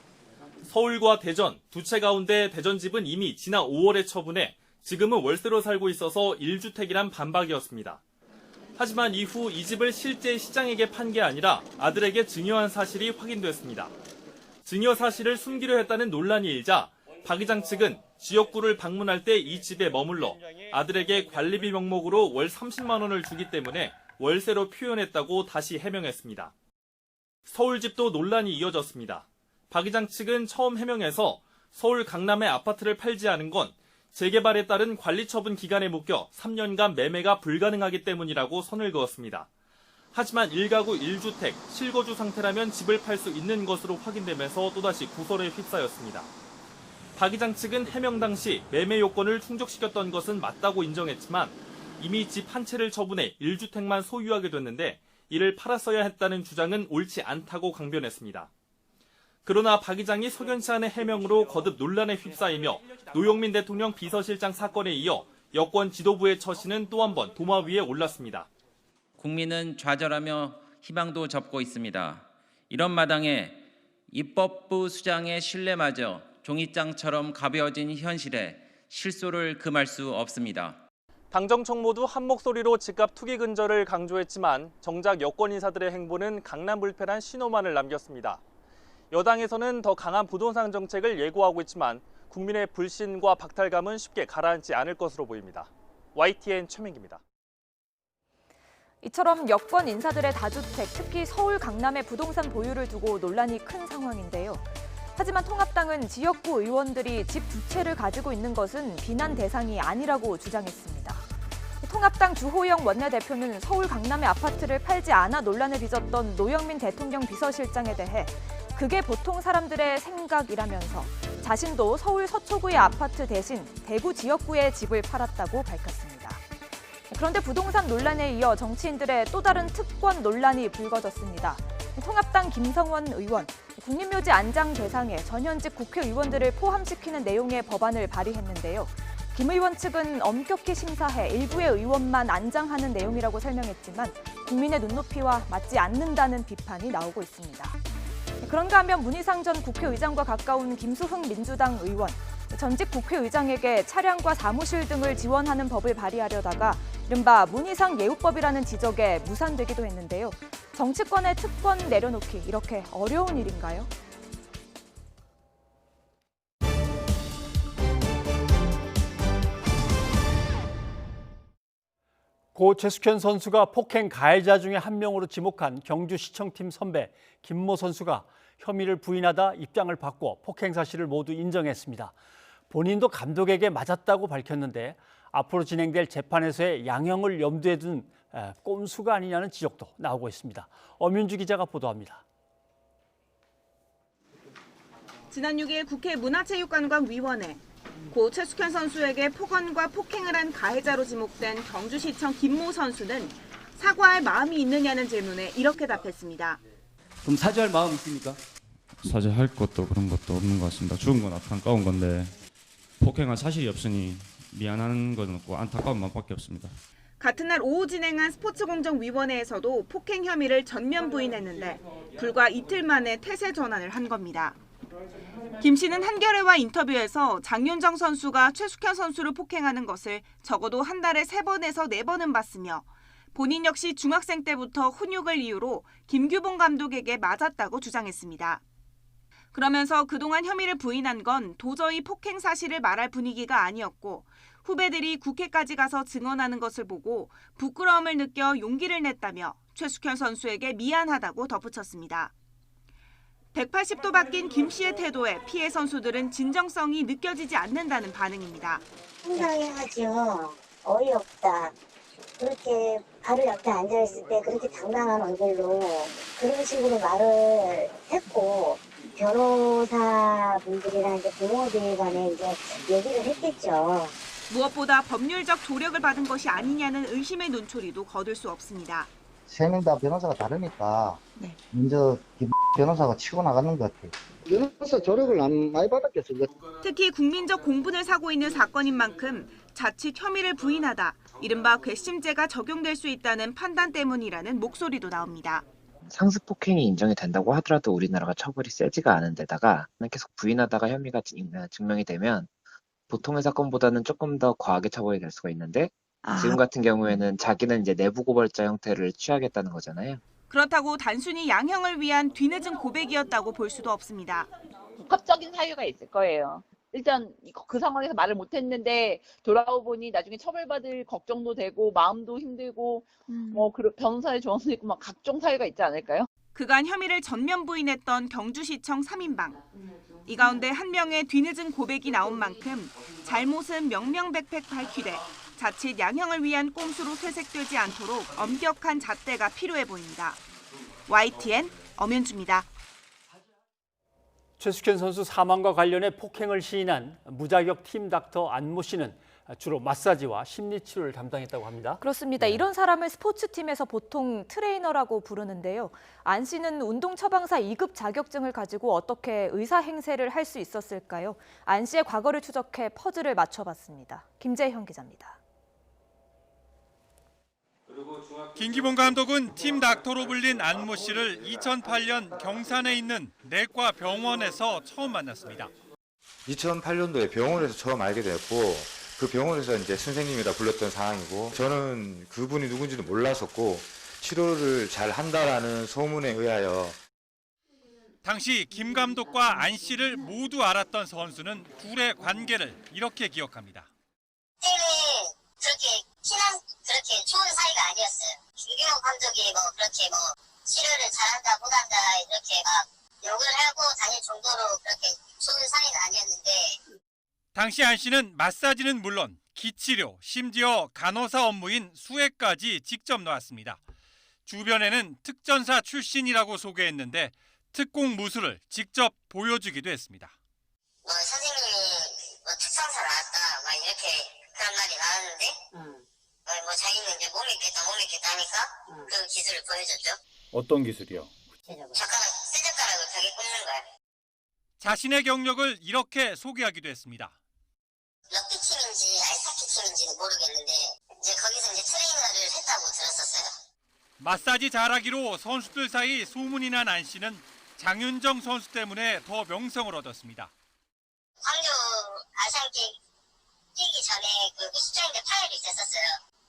서울과 대전 두 채 가운데 대전 집은 이미 지난 5월에 처분해 지금은 월세로 살고 있어서 1주택이란 반박이었습니다. 하지만 이후 이 집을 실제 시장에게 판 게 아니라 아들에게 증여한 사실이 확인됐습니다. 증여 사실을 숨기려 했다는 논란이 일자 박 의장 측은 지역구를 방문할 때 이 집에 머물러 아들에게 관리비 명목으로 월 30만 원을 주기 때문에 월세로 표현했다고 다시 해명했습니다. 서울집도 논란이 이어졌습니다. 박 의장 측은 처음 해명에서 서울 강남의 아파트를 팔지 않은 건 재개발에 따른 관리처분 기간에 묶여 3년간 매매가 불가능하기 때문이라고 선을 그었습니다. 하지만 1가구 1주택, 실거주 상태라면 집을 팔 수 있는 것으로 확인되면서 또다시 구설에 휩싸였습니다. 박 의장 측은 해명 당시 매매 요건을 충족시켰던 것은 맞다고 인정했지만 이미 집 한 채를 처분해 1주택만 소유하게 됐는데 이를 팔았어야 했다는 주장은 옳지 않다고 강변했습니다. 그러나 박 의장이 석연치 않은 해명으로 거듭 논란에 휩싸이며 노영민 대통령 비서실장 사건에 이어 여권 지도부의 처신은 또 한 번 도마 위에 올랐습니다. 국민은 좌절하며 희망도 접고 있습니다. 이런 마당에 입법부 수장의 신뢰마저 종이장처럼 가벼워진 현실에 실소를 금할 수 없습니다. 당정청 모두 한 목소리로 집값 투기 근절을 강조했지만 정작 여권 인사들의 행보는 강남불패란 신호만을 남겼습니다. 여당에서는 더 강한 부동산 정책을 예고하고 있지만 국민의 불신과 박탈감은 쉽게 가라앉지 않을 것으로 보입니다. YTN 최민기입니다. 이처럼 여권 인사들의 다주택, 특히 서울 강남의 부동산 보유를 두고 논란이 큰 상황인데요. 하지만 통합당은 지역구 의원들이 집 두 채를 가지고 있는 것은 비난 대상이 아니라고 주장했습니다. 통합당 주호영 원내대표는 서울 강남의 아파트를 팔지 않아 논란을 빚었던 노영민 대통령 비서실장에 대해 그게 보통 사람들의 생각이라면서 자신도 서울 서초구의 아파트 대신 대구 지역구의 집을 팔았다고 밝혔습니다. 그런데 부동산 논란에 이어 정치인들의 또 다른 특권 논란이 불거졌습니다. 통합당 김성원 의원, 국립묘지 안장 대상에 전현직 국회의원들을 포함시키는 내용의 법안을 발의했는데요. 김 의원 측은 엄격히 심사해 일부의 의원만 안장하는 내용이라고 설명했지만 국민의 눈높이와 맞지 않는다는 비판이 나오고 있습니다. 그런가 하면 문희상 전 국회의장과 가까운 김수흥 민주당 의원, 전직 국회의장에게 차량과 사무실 등을 지원하는 법을 발의하려다가 이른바 문희상 예우법이라는 지적에 무산되기도 했는데요. 정치권의 특권 내려놓기 이렇게 어려운 일인가요? 고 최숙현 선수가 폭행 가해자 중에 한 명으로 지목한 경주시청팀 선배 김모 선수가 혐의를 부인하다 입장을 바꿔 폭행 사실을 모두 인정했습니다. 본인도 감독에게 맞았다고 밝혔는데 앞으로 진행될 재판에서의 양형을 염두에 둔 꼼수가 아니냐는 지적도 나오고 있습니다. 엄윤주 기자가 보도합니다. 지난 6일 국회 문화체육관광위원회 고 최숙현 선수에게 폭언과 폭행을 한 가해자로 지목된 경주시청 김모 선수는 사과할 마음이 있느냐는 질문에 이렇게 답했습니다. 그럼 사죄할 마음 있습니까? 사죄할 것도 그런 것도 없는 것 같습니다. 죽은 건 안타까운 건데 폭행한 사실이 없으니 미안한 건 없고 안타까운 마음밖에 없습니다. 같은 날 오후 진행한 스포츠공정위원회에서도 폭행 혐의를 전면 부인했는데 불과 이틀 만에 태세 전환을 한 겁니다. 김 씨는 한겨레와 인터뷰에서 장윤정 선수가 최숙현 선수를 폭행하는 것을 적어도 한 달에 3번에서 4번은 봤으며 본인 역시 중학생 때부터 훈육을 이유로 김규봉 감독에게 맞았다고 주장했습니다. 그러면서 그동안 혐의를 부인한 건 도저히 폭행 사실을 말할 분위기가 아니었고 후배들이 국회까지 가서 증언하는 것을 보고 부끄러움을 느껴 용기를 냈다며 최숙현 선수에게 미안하다고 덧붙였습니다. 180도 바뀐 김 씨의 태도에 피해 선수들은 진정성이 느껴지지 않는다는 반응입니다. 황당해하죠. 어이없다. 그렇게 바로 옆에 앉아있을 때 그렇게 당당한 얼굴로 그런 식으로 말을 했고 변호사분들이랑 이제 부모들 간에 이제 얘기를 했겠죠. 무엇보다 법률적 조력을 받은 것이 아니냐는 의심의 눈초리도 거둘 수 없습니다. 세 명 다 변호사가 다르니까 먼저 김 변호사가 치고 나가는 것 같아요. 변호사 조력을 안 많이 받았겠어. 특히 국민적 공분을 사고 있는 사건인 만큼 자칫 혐의를 부인하다 이른바 괘씸죄가 적용될 수 있다는 판단 때문이라는 목소리도 나옵니다. 상습 폭행이 인정이 된다고 하더라도 우리나라가 처벌이 세지가 않은 데다가 계속 부인하다가 혐의가 증명이 되면 보통의 사건보다는 조금 더 과하게 처벌이 될 수가 있는데 지금 같은 경우에는 자기는 이제 내부 고발자 형태를 취하겠다는 거잖아요. 그렇다고 단순히 양형을 위한 뒤늦은 고백이었다고 볼 수도 없습니다. 복합적인 사유가 있을 거예요. 일단 그 상황에서 말을 못했는데 돌아오 보니 나중에 처벌받을 걱정도 되고 마음도 힘들고 뭐 변호사의 조언도 있고 막 각종 사유가 있지 않을까요? 그간 혐의를 전면 부인했던 경주시청 3인방. 이 가운데 한 명의 뒤늦은 고백이 나온 만큼 잘못은 명명백백 밝히되 자칫 양형을 위한 꼼수로 퇴색되지 않도록 엄격한 잣대가 필요해 보입니다. YTN 엄연주입니다. 최숙현 선수 사망과 관련해 폭행을 시인한 무자격 팀 닥터 안모 씨는 주로 마사지와 심리치료를 담당했다고 합니다. 그렇습니다. 이런 사람을 스포츠팀에서 보통 트레이너라고 부르는데요. 안 씨는 운동 처방사 2급 자격증을 가지고 어떻게 의사 행세를 할 수 있었을까요? 안 씨의 과거를 추적해 퍼즐을 맞춰봤습니다. 김재형 기자입니다. 김기봉 감독은 팀 닥터로 불린 안모 씨를 2008년 경산에 있는 내과 병원에서 처음 만났습니다. 2008년도에 병원에서 처음 알게 되었고 그 병원에서 이제 선생님이라 불렀던 상황이고 저는 그분이 누군지도 몰랐었고 치료를 잘 한다라는 소문에 의하여 당시 김 감독과 안 씨를 모두 알았던 선수는 둘의 관계를 이렇게 기억합니다. 그때는 그렇게 친한 그렇게 좋은 사이가 아니었어요. 김규호 감독이 뭐 그렇게 뭐 치료를 잘한다 못한다 이렇게 막 욕을 하고 다닐 정도로 그렇게 좋은 사이는 아니었는데 당시 안 씨는 마사지는 물론 기치료, 심지어 간호사 업무인 수액까지 직접 놓았습니다. 주변에는 특전사 출신이라고 소개했는데 특공 무술을 직접 보여주기도 했습니다. 뭐 선생님이 뭐 특전사 나왔다 막 이렇게 그런 말이 나왔는데 뭐 자기는 이제 못 믿겠다 하니까 그 기술을 보여줬죠. 어떤 기술이요? 쇠젓가락을 벽에 꽂는 거야. 자신의 경력을 이렇게 소개하기도 했습니다. 럭비팀인지 아이스하키 팀인지는 모르겠는데 이제 거기서 이제 트레이너를 했다고 들었었어요. 마사지 잘하기로 선수들 사이 소문이 난 안 씨는 장윤정 선수 때문에 더 명성을 얻었습니다. 광주 아시안게임 뛰기 전에 그 수장인데 파열이 있었어요.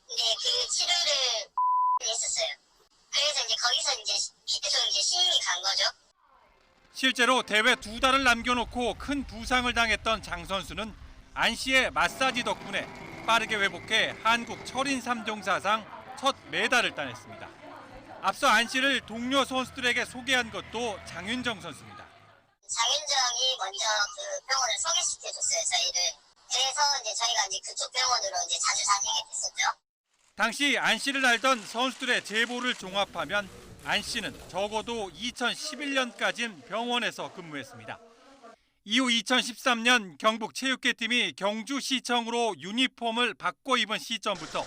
근데 그 치료를 했었어요. 그래서 이제 거기서 이제 계속 이제 신임이 간 거죠. 실제로 대회 2달을 남겨놓고 큰 부상을 당했던 장 선수는 안 씨의 마사지 덕분에 빠르게 회복해 한국 철인 3종 사상 첫 메달을 따냈습니다. 앞서 안 씨를 동료 선수들에게 소개한 것도 장윤정 선수입니다. 장윤정이 먼저 그 병원을 소개시켜줬어요, 저희를. 그래서 이제 저희가 이제 그쪽 병원으로 이제 자주 다니게 됐었죠. 당시 안 씨를 알던 선수들의 제보를 종합하면 안 씨는 적어도 2011년까지는 병원에서 근무했습니다. 이후 2013년 경북체육회팀이 경주시청으로 유니폼을 바꿔 입은 시점부터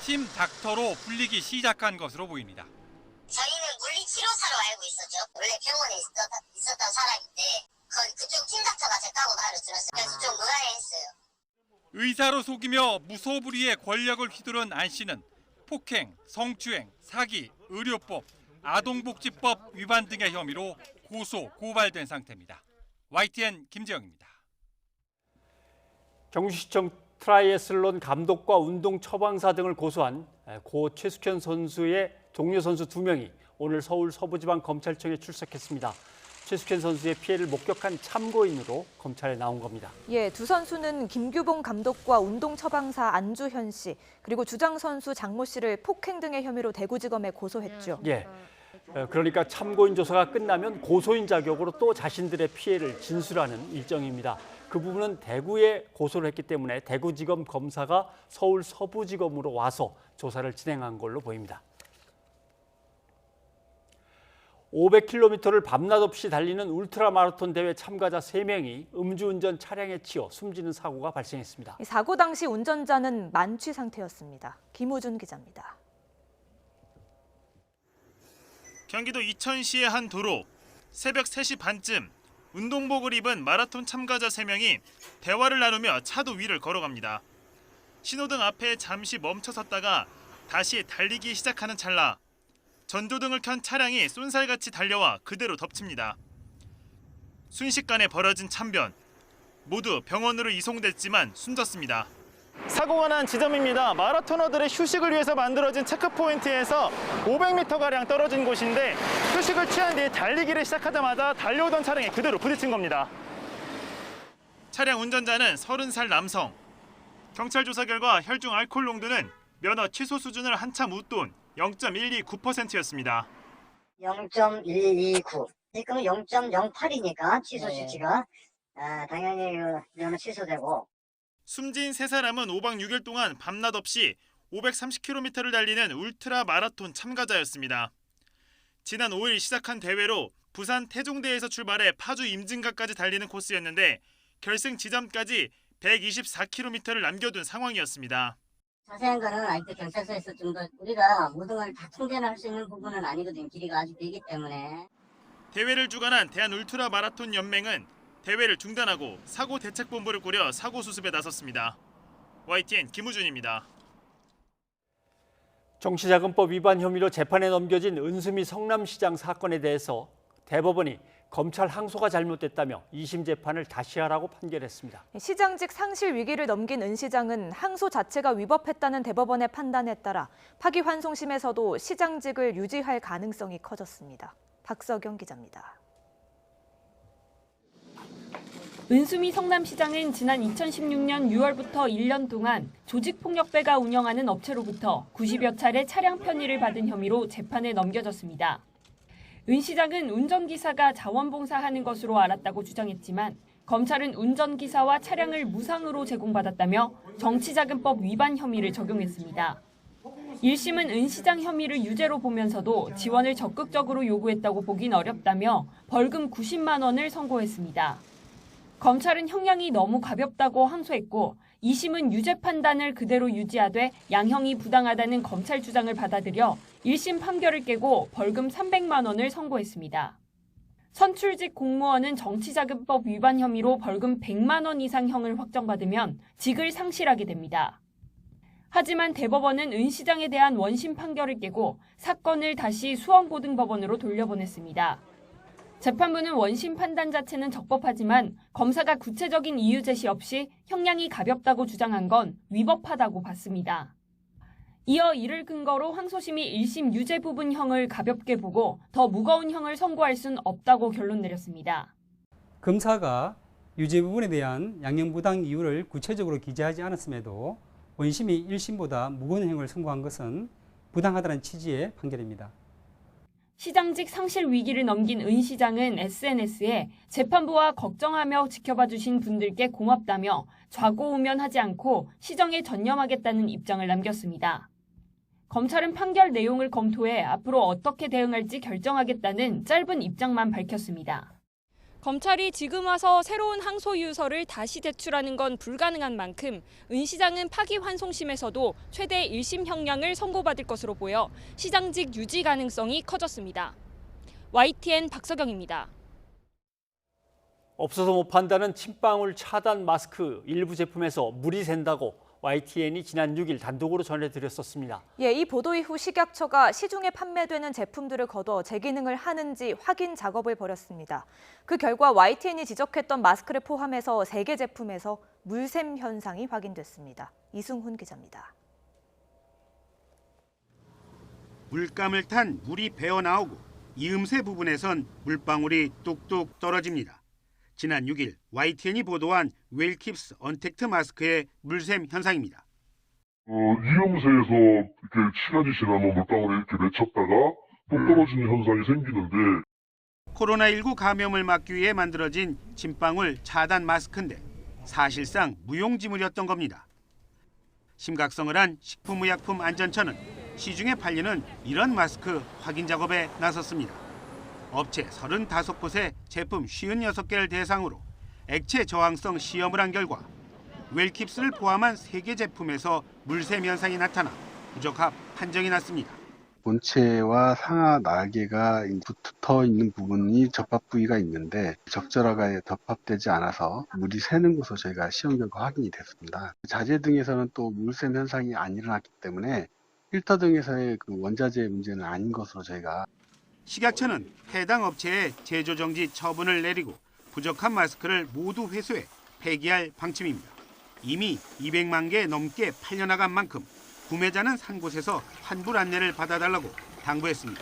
팀 닥터로 불리기 시작한 것으로 보입니다. 저희는 물리치료사로 알고 있었죠. 원래 병원에 있었던 사람인데 그쪽 팀 닥터가 됐다고 말을 들었어요. 그래서 좀 의아해했어요. 의사로 속이며 무소불위의 권력을 휘두른 안 씨는 폭행, 성추행, 사기, 의료법, 아동복지법 위반 등의 혐의로 고소, 고발된 상태입니다. YTN 김지영입니다. 경주시청 트라이애슬론 감독과 운동 처방사 등을 고소한 고 최숙현 선수의 동료 선수 2명이 오늘 서울 서부지방검찰청에 출석했습니다. 최숙현 선수의 피해를 목격한 참고인으로 검찰에 나온 겁니다. 예, 두 선수는 김규봉 감독과 운동 처방사 안주현 씨, 그리고 주장 선수 장모 씨를 폭행 등의 혐의로 대구지검에 고소했죠. 예, 그러니까 참고인 조사가 끝나면 고소인 자격으로 또 자신들의 피해를 진술하는 일정입니다. 그 부분은 대구에 고소를 했기 때문에 대구지검 검사가 서울 서부지검으로 와서 조사를 진행한 걸로 보입니다. 500km를 밤낮 없이 달리는 울트라 마라톤 대회 참가자 3명이 음주운전 차량에 치여 숨지는 사고가 발생했습니다. 사고 당시 운전자는 만취 상태였습니다. 김우준 기자입니다. 경기도 이천시의 한 도로, 새벽 3시 반쯤 운동복을 입은 마라톤 참가자 3명이 대화를 나누며 차도 위를 걸어갑니다. 신호등 앞에 잠시 멈춰섰다가 다시 달리기 시작하는 찰나 전조등을 켠 차량이 쏜살같이 달려와 그대로 덮칩니다. 순식간에 벌어진 참변. 모두 병원으로 이송됐지만 숨졌습니다. 사고가 난 지점입니다. 마라토너들의 휴식을 위해서 만들어진 체크포인트에서 500m가량 떨어진 곳인데 휴식을 취한 뒤에 달리기를 시작하자마자 달려오던 차량에 그대로 부딪힌 겁니다. 차량 운전자는 30살 남성. 경찰 조사 결과 혈중 알코올 농도는 면허 취소 수준을 한참 웃돈 0.129%였습니다. 0.129. 지금 0.08이니까 취소 수치가 당연히 면허 취소되고. 숨진 3사람은 5박 6일 동안 밤낮 없이 530km를 달리는 울트라 마라톤 참가자였습니다. 지난 5일 시작한 대회로 부산 태종대에서 출발해 파주 임진각까지 달리는 코스였는데 결승 지점까지 124km를 남겨둔 상황이었습니다. 자세한 거는 아직도 경찰서에서 좀 더 우리가 모든 걸 다 통제할 수 있는 부분은 아니거든요. 길이가 아직 되기 때문에. 대회를 주관한 대한울트라 마라톤 연맹은 대회를 중단하고 사고 대책본부를 꾸려 사고 수습에 나섰습니다. YTN 김우준입니다. 정치자금법 위반 혐의로 재판에 넘겨진 은수미 성남시장 사건에 대해서 대법원이 검찰 항소가 잘못됐다며 2심 재판을 다시 하라고 판결했습니다. 시장직 상실 위기를 넘긴 은 시장은 항소 자체가 위법했다는 대법원의 판단에 따라 파기환송심에서도 시장직을 유지할 가능성이 커졌습니다. 박석영 기자입니다. 은수미 성남시장은 지난 2016년 6월부터 1년 동안 조직폭력배가 운영하는 업체로부터 90여 차례 차량 편의를 받은 혐의로 재판에 넘겨졌습니다. 은 시장은 운전기사가 자원봉사하는 것으로 알았다고 주장했지만 검찰은 운전기사와 차량을 무상으로 제공받았다며 정치자금법 위반 혐의를 적용했습니다. 1심은 은 시장 혐의를 유죄로 보면서도 지원을 적극적으로 요구했다고 보긴 어렵다며 벌금 90만 원을 선고했습니다. 검찰은 형량이 너무 가볍다고 항소했고 2심은 유죄 판단을 그대로 유지하되 양형이 부당하다는 검찰 주장을 받아들여 1심 판결을 깨고 벌금 300만 원을 선고했습니다. 선출직 공무원은 정치자금법 위반 혐의로 벌금 100만 원 이상 형을 확정받으면 직을 상실하게 됩니다. 하지만 대법원은 은 시장에 대한 원심 판결을 깨고 사건을 다시 수원고등법원으로 돌려보냈습니다. 재판부는 원심 판단 자체는 적법하지만 검사가 구체적인 이유 제시 없이 형량이 가볍다고 주장한 건 위법하다고 봤습니다. 이어 이를 근거로 항소심이 1심 유죄 부분형을 가볍게 보고 더 무거운 형을 선고할 순 없다고 결론 내렸습니다. 검사가 유죄 부분에 대한 양형부당 이유를 구체적으로 기재하지 않았음에도 원심이 1심보다 무거운 형을 선고한 것은 부당하다는 취지의 판결입니다. 시장직 상실 위기를 넘긴 은 시장은 SNS에 재판부와 걱정하며 지켜봐 주신 분들께 고맙다며 좌고우면하지 않고 시정에 전념하겠다는 입장을 남겼습니다. 검찰은 판결 내용을 검토해 앞으로 어떻게 대응할지 결정하겠다는 짧은 입장만 밝혔습니다. 검찰이 지금 와서 새로운 항소 유서를 다시 제출하는 건 불가능한 만큼 은 시장은 파기환송심에서도 최대 1심 형량을 선고받을 것으로 보여 시장직 유지 가능성이 커졌습니다. YTN 박석영입니다. 없어서 못 판다는 침방울 차단 마스크 일부 제품에서 물이 샌다고 YTN이 지난 6일 단독으로 전해드렸었습니다. 예, 이 보도 이후 식약처가 시중에 판매되는 제품들을 거둬 재기능을 하는지 확인 작업을 벌였습니다. 그 결과 YTN이 지적했던 마스크를 포함해서 3개 제품에서 물샘 현상이 확인됐습니다. 이승훈 기자입니다. 물감을 탄 물이 배어나오고 이음새 부분에선 물방울이 뚝뚝 떨어집니다. 지난 6일 YTN이 보도한 웰킵스 언택트 마스크의 물샘 현상입니다. 이음새에서 이렇게 시간이 지나면 물방울이 이렇게 맺혔다가 뚝 떨어지는 현상이 생기는데 코로나19 감염을 막기 위해 만들어진 침방울 차단 마스크인데 사실상 무용지물이었던 겁니다. 심각성을 한 식품의약품안전처는 시중에 팔리는 이런 마스크 확인 작업에 나섰습니다. 업체 35곳에 제품 56개를 대상으로 액체 저항성 시험을 한 결과 웰킵스를 포함한 3개 제품에서 물샘 현상이 나타나 부적합 판정이 났습니다. 본체와 상하 날개가 붙어 있는 부분이 접합 부위가 있는데 적절하게 접합되지 않아서 물이 새는 것으로 저희가 시험 결과 확인이 됐습니다. 자재 등에서는 또 물샘 현상이 안 일어났기 때문에 필터 등에서의 그 원자재 문제는 아닌 것으로 저희가. 식약처는 해당 업체에 제조 정지 처분을 내리고 부적합 마스크를 모두 회수해 폐기할 방침입니다. 이미 200만 개 넘게 팔려나간 만큼 구매자는 산 곳에서 환불 안내를 받아달라고 당부했습니다.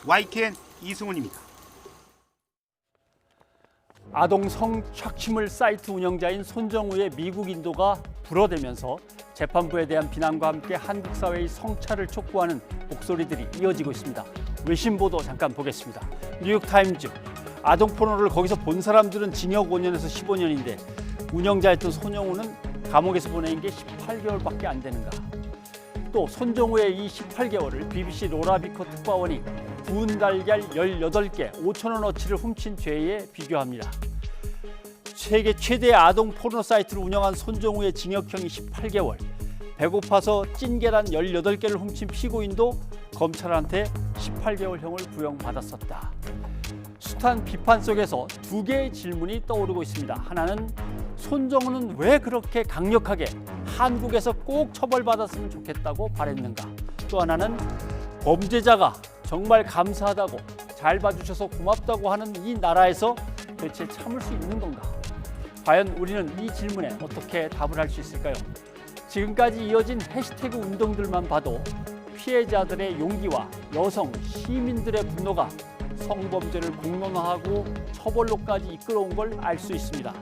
YTN 이승훈입니다. 아동 성착취물 사이트 운영자인 손정우의 미국 인도가 불어대면서 재판부에 대한 비난과 함께 한국 사회의 성찰을 촉구하는 목소리들이 이어지고 있습니다. 외신 보도 잠깐 보겠습니다. 뉴욕타임즈. 아동 포르노를 거기서 본 사람들은 징역 5년에서 15년인데 운영자였던 손정우는 감옥에서 보낸 게 18개월밖에 안 되는가. 또 손정우의 이 18개월을 BBC 로라비코 특파원이 구운 달걀 18개 5,000원어치를 훔친 죄에 비교합니다. 세계 최대의 아동 포르노 사이트를 운영한 손정우의 징역형이 18개월, 배고파서 찐계란 18개를 훔친 피고인도 검찰한테 18개월형을 구형받았었다. 숱한 비판 속에서 2개의 질문이 떠오르고 있습니다. 하나는 손정우는 왜 그렇게 강력하게 한국에서 꼭 처벌받았으면 좋겠다고 바랬는가? 또 하나는 범죄자가 정말 감사하다고 잘 봐주셔서 고맙다고 하는 이 나라에서 대체 참을 수 있는 건가? 과연 우리는 이 질문에 어떻게 답을 할 수 있을까요? 지금까지 이어진 해시태그 운동들만 봐도 피해자들의 용기와 여성, 시민들의 분노가 성범죄를 공론화하고 처벌로까지 이끌어온 걸 알 수 있습니다.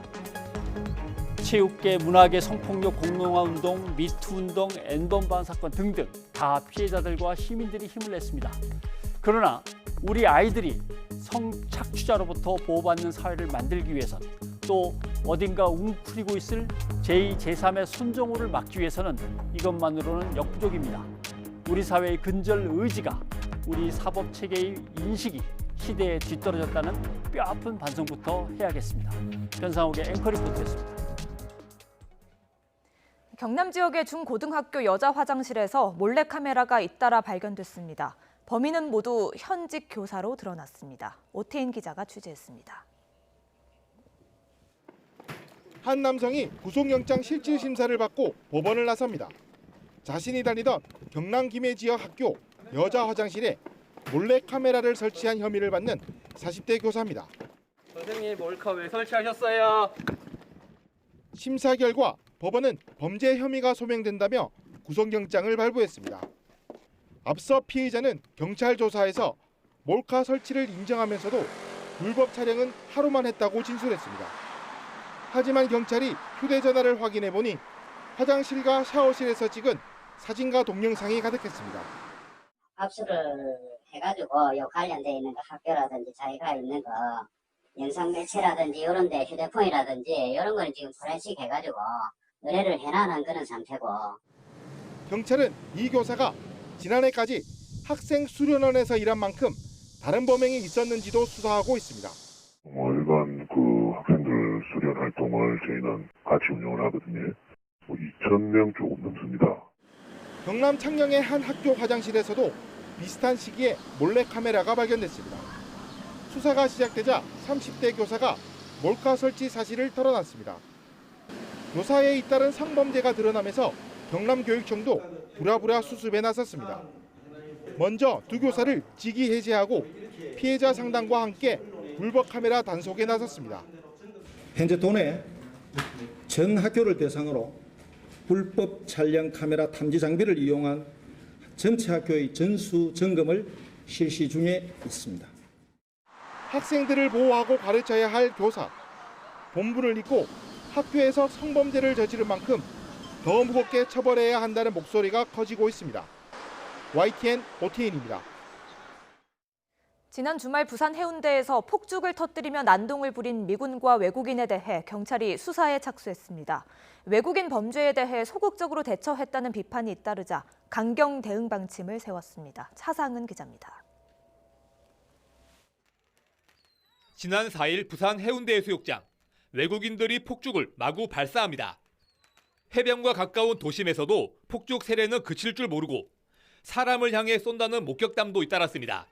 체육계, 문화계, 성폭력 공론화 운동, 미투 운동, N번방 사건 등등 다 피해자들과 시민들이 힘을 냈습니다. 그러나 우리 아이들이 성착취자로부터 보호받는 사회를 만들기 위해선 또 어딘가 웅크리고 있을 제2, 제3의 손정우를 막기 위해서는 이것만으로는 역부족입니다. 우리 사회의 근절 의지가, 우리 사법체계의 인식이 시대에 뒤떨어졌다는 뼈아픈 반성부터 해야겠습니다. 변상욱의 앵커 리포트였습니다. 경남 지역의 중고등학교 여자 화장실에서 몰래카메라가 잇따라 발견됐습니다. 범인은 모두 현직 교사로 드러났습니다. 오태인 기자가 취재했습니다. 한 남성이 구속영장 실질 심사를 받고 법원을 나섭니다. 자신이 다니던 경남 김해 지역 학교 여자 화장실에 몰래카메라를 설치한 혐의를 받는 40대 교사입니다. 선생님, 몰카 왜 설치하셨어요? 심사 결과 법원은 범죄 혐의가 소명된다며 구속영장을 발부했습니다. 앞서 피의자는 경찰 조사에서 몰카 설치를 인정하면서도 불법 촬영은 하루만 했다고 진술했습니다. 하지만 경찰이 휴대전화를 확인해보니 화장실과 샤워실에서 찍은 사진과 동영상이 가득했습니다. 압수를 해가지고 요 관련돼 있는 거 학교라든지 자기가 있는 거 영상 매체라든지 이런 데 휴대폰이라든지 이런 거는 지금 포렌식 해가지고 의뢰를 해놔는 그런 상태고. 경찰은 이 교사가 지난해까지 학생 수련원에서 일한 만큼 다른 범행이 있었는지도 수사하고 있습니다. 일반 그 학생들 수련 활동을 저희는 같이 운영을 하거든요. 2,000명 조금 넘습니다. 경남 창녕의 한 학교 화장실에서도 비슷한 시기에 몰래카메라가 발견됐습니다. 수사가 시작되자 30대 교사가 몰카 설치 사실을 털어놨습니다. 교사에 잇따른 성범죄가 드러나면서 경남교육청도 부랴부랴 수습에 나섰습니다. 먼저 두 교사를 직위 해제하고 피해자 상담과 함께 불법 카메라 단속에 나섰습니다. 현재 도내 전 학교를 대상으로 불법 촬영 카메라 탐지 장비를 이용한 전체 학교의 전수 점검을 실시 중에 있습니다. 학생들을 보호하고 가르쳐야 할 교사, 본분을 잊고 학교에서 성범죄를 저지른 만큼 더 무겁게 처벌해야 한다는 목소리가 커지고 있습니다. YTN 오태인입니다. 지난 주말 부산 해운대에서 폭죽을 터뜨리며 난동을 부린 미군과 외국인에 대해 경찰이 수사에 착수했습니다. 외국인 범죄에 대해 소극적으로 대처했다는 비판이 잇따르자 강경 대응 방침을 세웠습니다. 차상은 기자입니다. 지난 4일 부산 해운대 해수욕장, 외국인들이 폭죽을 마구 발사합니다. 해변과 가까운 도심에서도 폭죽 세례는 그칠 줄 모르고 사람을 향해 쏜다는 목격담도 잇따랐습니다.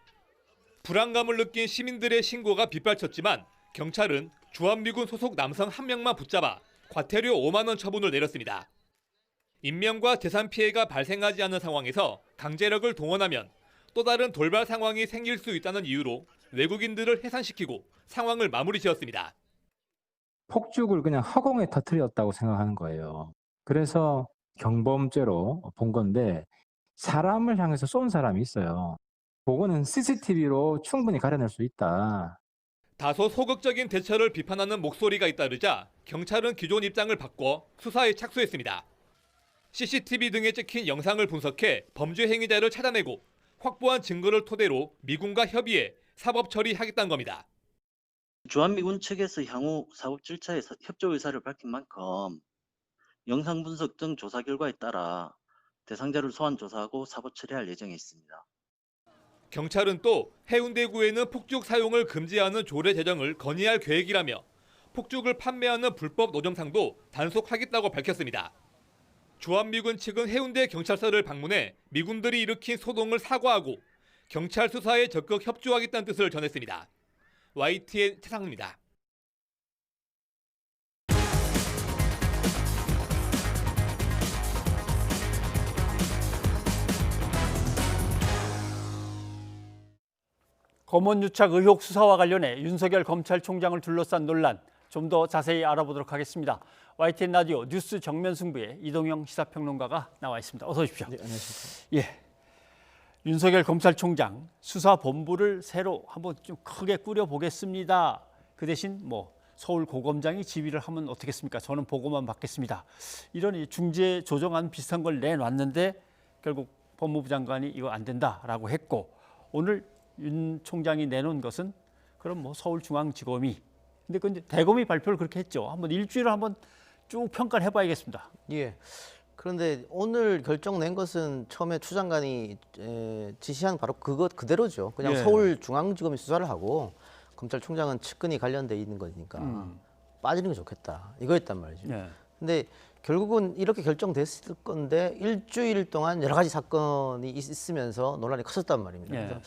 불안감을 느낀 시민들의 신고가 빗발쳤지만 경찰은 주한미군 소속 남성 1명만 붙잡아 과태료 5만 원 처분을 내렸습니다. 인명과 재산 피해가 발생하지 않는 상황에서 강제력을 동원하면 또 다른 돌발 상황이 생길 수 있다는 이유로 외국인들을 해산시키고 상황을 마무리 지었습니다. 폭죽을 그냥 허공에 터뜨렸다고 생각하는 거예요. 그래서 경범죄로 본 건데 사람을 향해서 쏜 사람이 있어요. 그거는 CCTV로 충분히 가려낼 수 있다. 다소 소극적인 대처를 비판하는 목소리가 잇따르자 경찰은 기존 입장을 바꿔 수사에 착수했습니다. CCTV 등에 찍힌 영상을 분석해 범죄 행위자를 찾아내고 확보한 증거를 토대로 미군과 협의해 사법 처리하겠다는 겁니다. 주한미군 측에서 향후 사법 절차에 협조 의사를 밝힌 만큼 영상 분석 등 조사 결과에 따라 대상자를 소환 조사하고 사법 처리할 예정에 있습니다. 경찰은 또 해운대구에는 폭죽 사용을 금지하는 조례 제정을 건의할 계획이라며 폭죽을 판매하는 불법 노점상도 단속하겠다고 밝혔습니다. 주한미군 측은 해운대 경찰서를 방문해 미군들이 일으킨 소동을 사과하고 경찰 수사에 적극 협조하겠다는 뜻을 전했습니다. YTN 최상우입니다. 검언유착 의혹 수사와 관련해 윤석열 검찰총장을 둘러싼 논란 좀 더 자세히 알아보도록 하겠습니다. YTN 라디오 뉴스 정면 승부에 이동영 시사평론가가 나와 있습니다. 어서 오십시오. 네, 안녕하십니까. 예, 윤석열 검찰총장 수사본부를 새로 한번 좀 크게 꾸려보겠습니다. 그 대신 뭐 서울고검장이 지휘를 하면 어떻겠습니까? 저는 보고만 받겠습니다. 이런 중재 조정안 비슷한 걸 내놨는데 결국 법무부 장관이 이거 안 된다라고 했고 오늘 윤 총장이 내놓은 것은 그럼 뭐 서울중앙지검이 근데 그 대검이 발표를 그렇게 했죠. 한번 일주일을 한번 쭉 평가를 해봐야겠습니다. 예. 그런데 오늘 결정 낸 것은 처음에 추 장관이 지시한 바로 그것 그대로죠. 그냥 예. 서울중앙지검이 수사를 하고 검찰총장은 측근이 관련돼 있는 거니까 빠지는 게 좋겠다. 이거였단 말이죠. 예. 근데 결국은 이렇게 결정됐을 건데 일주일 동안 여러 가지 사건이 있으면서 논란이 컸었단 말입니다. 예. 그래서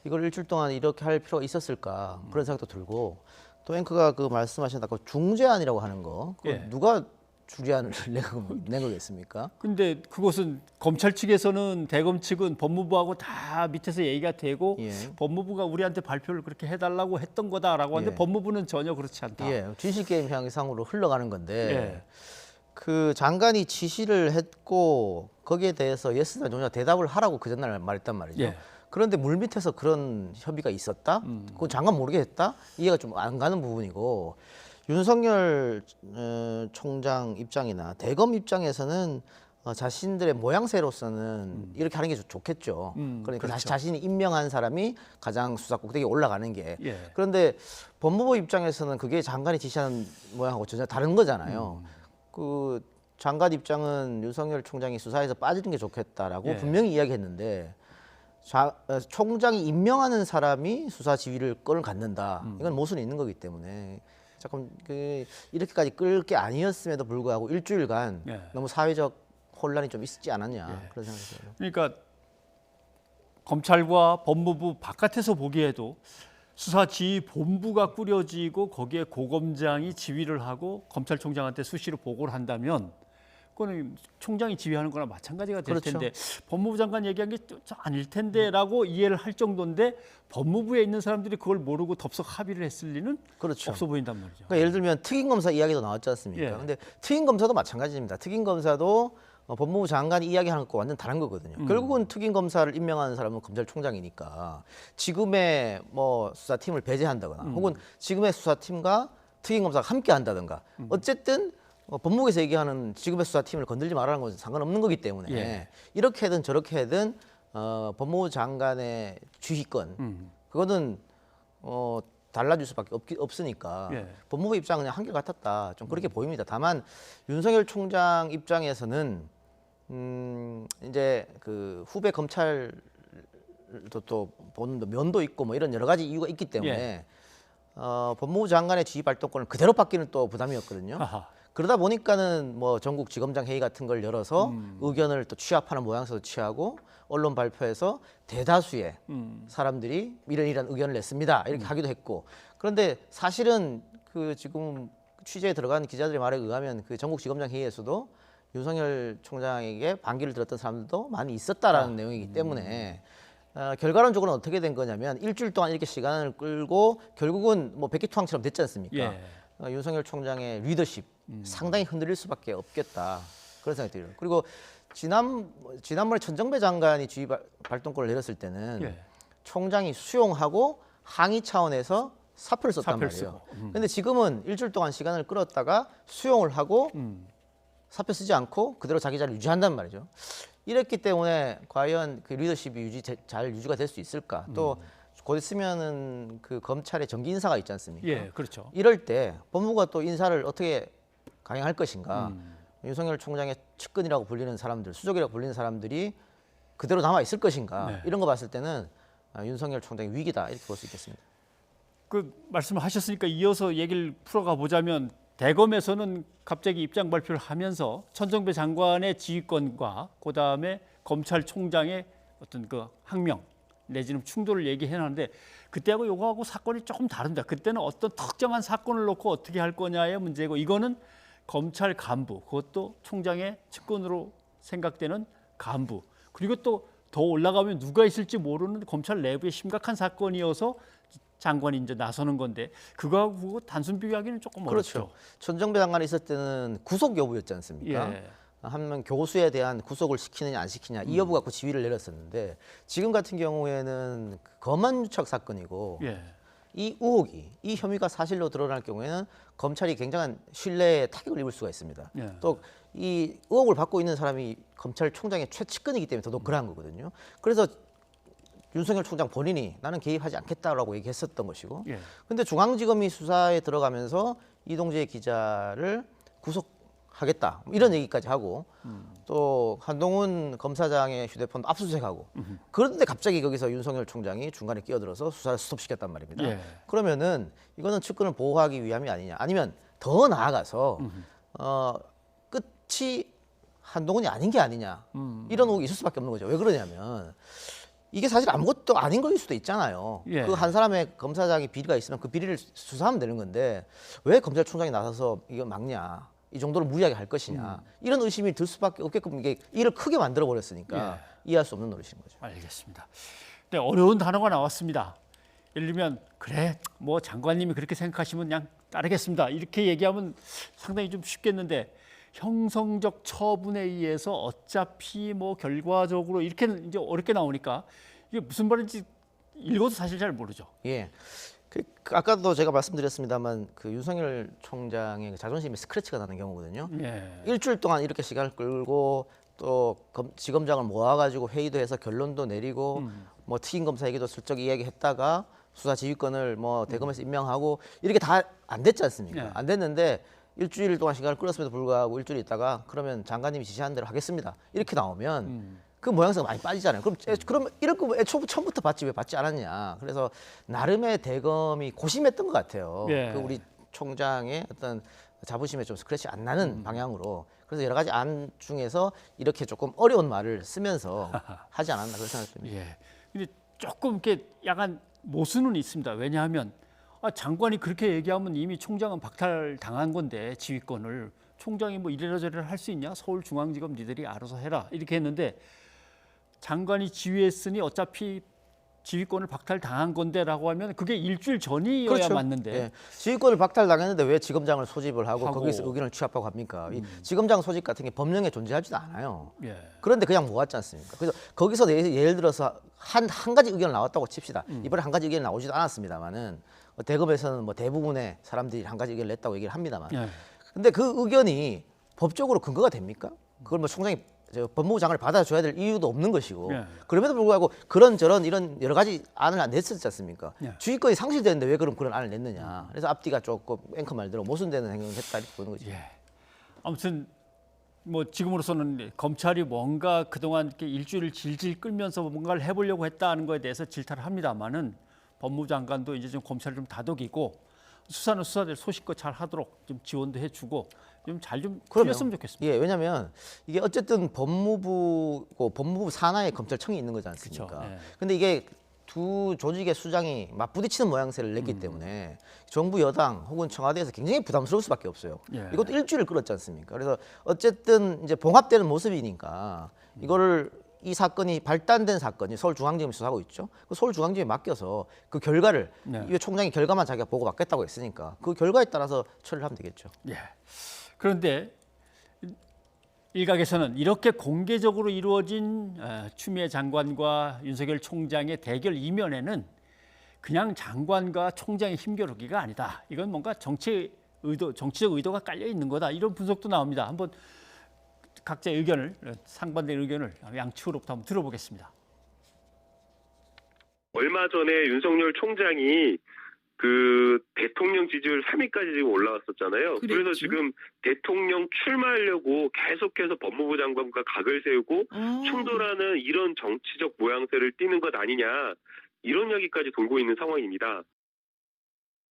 이걸 일주일 동안 이렇게 할 필요가 있었을까 그런 생각도 들고 또 앵커가 그 말씀하신 그 중재안이라고 하는 거 예. 누가 중재안을 낸 거겠습니까? 근데 그것은 검찰 측에서는 대검 측은 법무부하고 다 밑에서 얘기가 되고 예. 법무부가 우리한테 발표를 그렇게 해달라고 했던 거다라고 하는데 예. 법무부는 전혀 그렇지 않다. 예, 진실 게임 향상으로 흘러가는 건데 예. 그 장관이 지시를 했고 거기에 대해서 예스나 노냐 대답을 하라고 그 전날 말했단 말이죠. 예. 그런데 물밑에서 그런 협의가 있었다? 그건 장관 모르게 했다? 이해가 좀 안 가는 부분이고 윤석열 총장 입장이나 대검 입장에서는 자신들의 모양새로서는 이렇게 하는 게 좋겠죠. 그러니까 그렇죠. 자신이 임명한 사람이 가장 수사 꼭대기에 올라가는 게. 예. 그런데 법무부 입장에서는 그게 장관이 지시한 모양하고 전혀 다른 거잖아요. 그 장관 입장은 윤석열 총장이 수사에서 빠지는 게 좋겠다라고 예. 분명히 이야기했는데 총장이 임명하는 사람이 수사 지휘를 끌을 갖는다. 이건 모순이 있는 거기 때문에 조금 이렇게까지 끌 게 아니었음에도 불구하고 일주일간 예. 너무 사회적 혼란이 좀 있지 않았냐 예. 그런 생각이 들어요. 그러니까 검찰과 법무부 바깥에서 보기에도 수사지휘본부가 꾸려지고 거기에 고검장이 지휘를 하고 검찰총장한테 수시로 보고를 한다면 그거는 총장이 지휘하는 거나 마찬가지가 될 그렇죠. 텐데 법무부 장관 얘기한 게 아닐 텐데라고 이해를 할 정도인데 법무부에 있는 사람들이 그걸 모르고 덥석 합의를 했을 리는 그렇죠. 없어 보인단 말이죠. 그러니까 예를 들면 특임검사 이야기도 나왔지 않습니까? 예. 근데 특임검사도 마찬가지입니다. 특임검사도 법무부 장관이 이야기하는 것과 완전 다른 거거든요. 결국은 특임검사를 임명하는 사람은 검찰총장이니까 지금의 뭐 수사팀을 배제한다거나 혹은 지금의 수사팀과 특임검사가 함께 한다든가 어쨌든 법무부에서 얘기하는 지금의 수사팀을 건들지 말라는 것은 상관없는 거기 때문에 예. 이렇게든 저렇게든 법무부 장관의 주의권 그거는 달라질 수밖에 없으니까 예. 법무부 입장은 그냥 한결같았다. 좀 그렇게 보입니다. 다만 윤석열 총장 입장에서는 이제 그 후배 검찰도 또 보는 면도 있고 뭐 이런 여러 가지 이유가 있기 때문에 예. 법무부 장관의 지휘 발동권을 그대로 받기는 또 부담이었거든요. 아하. 그러다 보니까는 뭐 전국 지검장 회의 같은 걸 열어서 의견을 또 취합하는 모양새도 취하고 언론 발표에서 대다수의 사람들이 이런 의견을 냈습니다. 이렇게 하기도 했고 그런데 사실은 그 지금 취재에 들어간 기자들의 말에 의하면 그 전국 지검장 회의에서도 윤석열 총장에게 반기를 들었던 사람들도 많이 있었다라는 내용이기 때문에 결과론적으로는 어떻게 된 거냐면 일주일 동안 이렇게 시간을 끌고 결국은 뭐 백기투항처럼 됐지 않습니까? 예. 윤석열 총장의 리더십 상당히 흔들릴 수밖에 없겠다 그런 생각이 들어요. 그리고 지난번에 천정배 장관이 지휘 발동권을 내렸을 때는 예. 총장이 수용하고 항의 차원에서 사표를 썼단 말이에요. 그런데 지금은 일주일 동안 시간을 끌었다가 수용을 하고 사표 쓰지 않고 그대로 자기 자리를 유지한단 말이죠. 이랬기 때문에 과연 그 리더십이 잘 유지가 될 수 있을까? 또 곧 있으면은 그 검찰의 정기 인사가 있지 않습니까? 예, 그렇죠. 이럴 때 법무부가 또 인사를 어떻게 강행할 것인가? 윤석열 총장의 측근이라고 불리는 사람들, 수족이라고 불리는 사람들이 그대로 남아 있을 것인가? 네. 이런 거 봤을 때는 윤석열 총장의 위기다 이렇게 볼 수 있겠습니다. 그 말씀을 하셨으니까 이어서 얘기를 풀어가 보자면 대검에서는 갑자기 입장 발표를 하면서 천정배 장관의 지휘권과 그다음에 검찰총장의 어떤 그 항명 내지는 충돌을 얘기해놨는데 그때하고 요거하고 사건이 조금 다릅니다. 그때는 어떤 특정한 사건을 놓고 어떻게 할 거냐의 문제고 이거는 검찰 간부 그것도 총장의 측근으로 생각되는 간부 그리고 또 더 올라가면 누가 있을지 모르는 검찰 내부의 심각한 사건이어서 장관이 이제 나서는 건데 그거하고 단순 비교하기는 조금 그렇죠. 어렵죠. 천정배 장관이 있을 때는 구속 여부였지 않습니까? 예. 한 명 교수에 대한 구속을 시키느냐 안 시키느냐 이 여부 갖고 지휘를 내렸었는데 지금 같은 경우에는 검안 유착 사건이고 예. 이 의혹이 이 혐의가 사실로 드러날 경우에는 검찰이 굉장한 신뢰에 타격을 입을 수가 있습니다. 예. 또 이 의혹을 받고 있는 사람이 검찰총장의 최측근이기 때문에 더더욱 그러한 거거든요. 그래서 윤석열 총장 본인이 나는 개입하지 않겠다라고 얘기했었던 것이고 근데 중앙지검이 수사에 들어가면서 이동재 기자를 구속하겠다 이런 얘기까지 하고 또 한동훈 검사장의 휴대폰도 압수수색하고 그런데 갑자기 거기서 윤석열 총장이 중간에 끼어들어서 수사를 스톱시켰단 말입니다. 예. 그러면은 이거는 측근을 보호하기 위함이 아니냐 아니면 더 나아가서 끝이 한동훈이 아닌 게 아니냐 이런 의혹이 있을 수밖에 없는 거죠. 왜 그러냐면 이게 사실 아무것도 아닌 거일 수도 있잖아요. 예. 그 한 사람의 검사장이 비리가 있으면 그 비리를 수사하면 되는 건데 왜 검찰총장이 나서서 이거 막냐 이 정도로 무리하게 할 것이냐 이런 의심이 들 수밖에 없게끔 이게 일을 크게 만들어 버렸으니까 이해할 수 없는 노릇인 거죠. 알겠습니다. 네, 어려운 단어가 나왔습니다. 예를 들면 그래 뭐 장관님이 그렇게 생각하시면 그냥 따르겠습니다. 이렇게 얘기하면 상당히 좀 쉽겠는데 형성적 처분에 의해서 어차피 뭐 결과적으로 이렇게 이제 어렵게 나오니까 이게 무슨 말인지 읽어도 사실 잘 모르죠. 예. 아까도 제가 말씀드렸습니다만 그 윤석열 총장의 자존심이 스크래치가 나는 경우거든요. 예. 일주일 동안 이렇게 시간을 끌고 또 지검장을 모아가지고 회의도 해서 결론도 내리고 뭐 특임 검사 얘기도 슬쩍 이야기했다가 수사 지휘권을 뭐 대검에서 임명하고 이렇게 다 안 됐지 않습니까? 예. 안 됐는데 일주일 동안 시간을 끌었음에도 불구하고 일주일 있다가 그러면 장관님이 지시한 대로 하겠습니다. 이렇게 나오면 그 모양새가 많이 빠지잖아요. 그럼 이럴 거면 처음부터 받지 왜 받지 않았냐. 그래서 나름의 대검이 고심했던 것 같아요. 예. 그 우리 총장의 어떤 자부심에 좀 스크래치 안 나는 방향으로. 그래서 여러 가지 안 중에서 이렇게 조금 어려운 말을 쓰면서 하지 않았나 그런 생각이 듭니다. 예. 근데 조금 이렇게 약간 모순은 있습니다. 왜냐하면 장관이 그렇게 얘기하면 이미 총장은 박탈당한 건데 지휘권을 총장이 뭐 이래라 저래라 할 수 있냐? 서울중앙지검 니들이 알아서 해라 이렇게 했는데 장관이 지휘했으니 어차피 지휘권을 박탈당한 건데라고 하면 그게 일주일 전이어야 그렇죠. 맞는데 예. 지휘권을 박탈당했는데 왜 지검장을 소집을 하고 거기서 의견을 취합하고 합니까? 이 지검장 소집 같은 게 법령에 존재하지도 않아요. 예. 그런데 그냥 모았지 않습니까? 그래서 거기서 예를 들어서 한 가지 의견 나왔다고 칩시다. 이번에 한 가지 의견 나오지도 않았습니다만은 대검에서는 뭐 대부분의 사람들이 한 가지 의견을 냈다고 얘기를 합니다만. 예. 근데 그 의견이 법적으로 근거가 됩니까? 그걸 뭐 총장이 법무부 장관을 받아줘야 될 이유도 없는 것이고 예. 그럼에도 불구하고 그런저런 이런 여러 가지 안을 냈었지 않습니까? 예. 주의권이 상실되는데 왜 그런 안을 냈느냐. 그래서 앞뒤가 조금 앵커 말대로 모순되는 행동을 했다 이렇게 보는 거죠. 예. 아무튼 뭐 지금으로서는 검찰이 뭔가 그동안 이렇게 일주일을 질질 끌면서 뭔가를 해보려고 했다는 거에 대해서 질타를 합니다만은 법무부 장관도 이제 좀 검찰을 좀 다독이고 수사는 수사대로 소식껏 잘 하도록 좀 지원도 해주고 좀 잘 좀 풀렸으면 좋겠습니다. 예, 왜냐하면 이게 어쨌든 법무부 산하에 검찰청이 있는 거지 않습니까? 그렇죠. 예. 근데 이게 두 조직의 수장이 맞부딪히는 모양새를 냈기 때문에 정부 여당 혹은 청와대에서 굉장히 부담스러울 수밖에 없어요. 예. 이것도 일주일을 끌었지 않습니까? 그래서 어쨌든 이제 봉합되는 모습이니까 이거를 이 사건이 발단된 사건이 서울중앙지검이 수사하고 있죠. 그 서울중앙지검에 맡겨서 그 결과를 이 총장이 결과만 자기가 보고 받겠다고 했으니까 그 결과에 따라서 처리를 하면 되겠죠. 예. 그런데 일각에서는 이렇게 공개적으로 이루어진 추미애 장관과 윤석열 총장의 대결 이면에는 그냥 장관과 총장의 힘겨루기가 아니다. 이건 뭔가 정치적 의도가 깔려 있는 거다. 이런 분석도 나옵니다. 한번 각자의 의견을 상반된 의견을 양측으로부터 한번 들어보겠습니다. 얼마 전에 윤석열 총장이 그 대통령 지지율 3위까지 지금 올라왔었잖아요. 그랬죠. 그래서 지금 대통령 출마하려고 계속해서 법무부 장관과 각을 세우고 충돌하는 이런 정치적 모양새를 띠는 것 아니냐 이런 이야기까지 돌고 있는 상황입니다.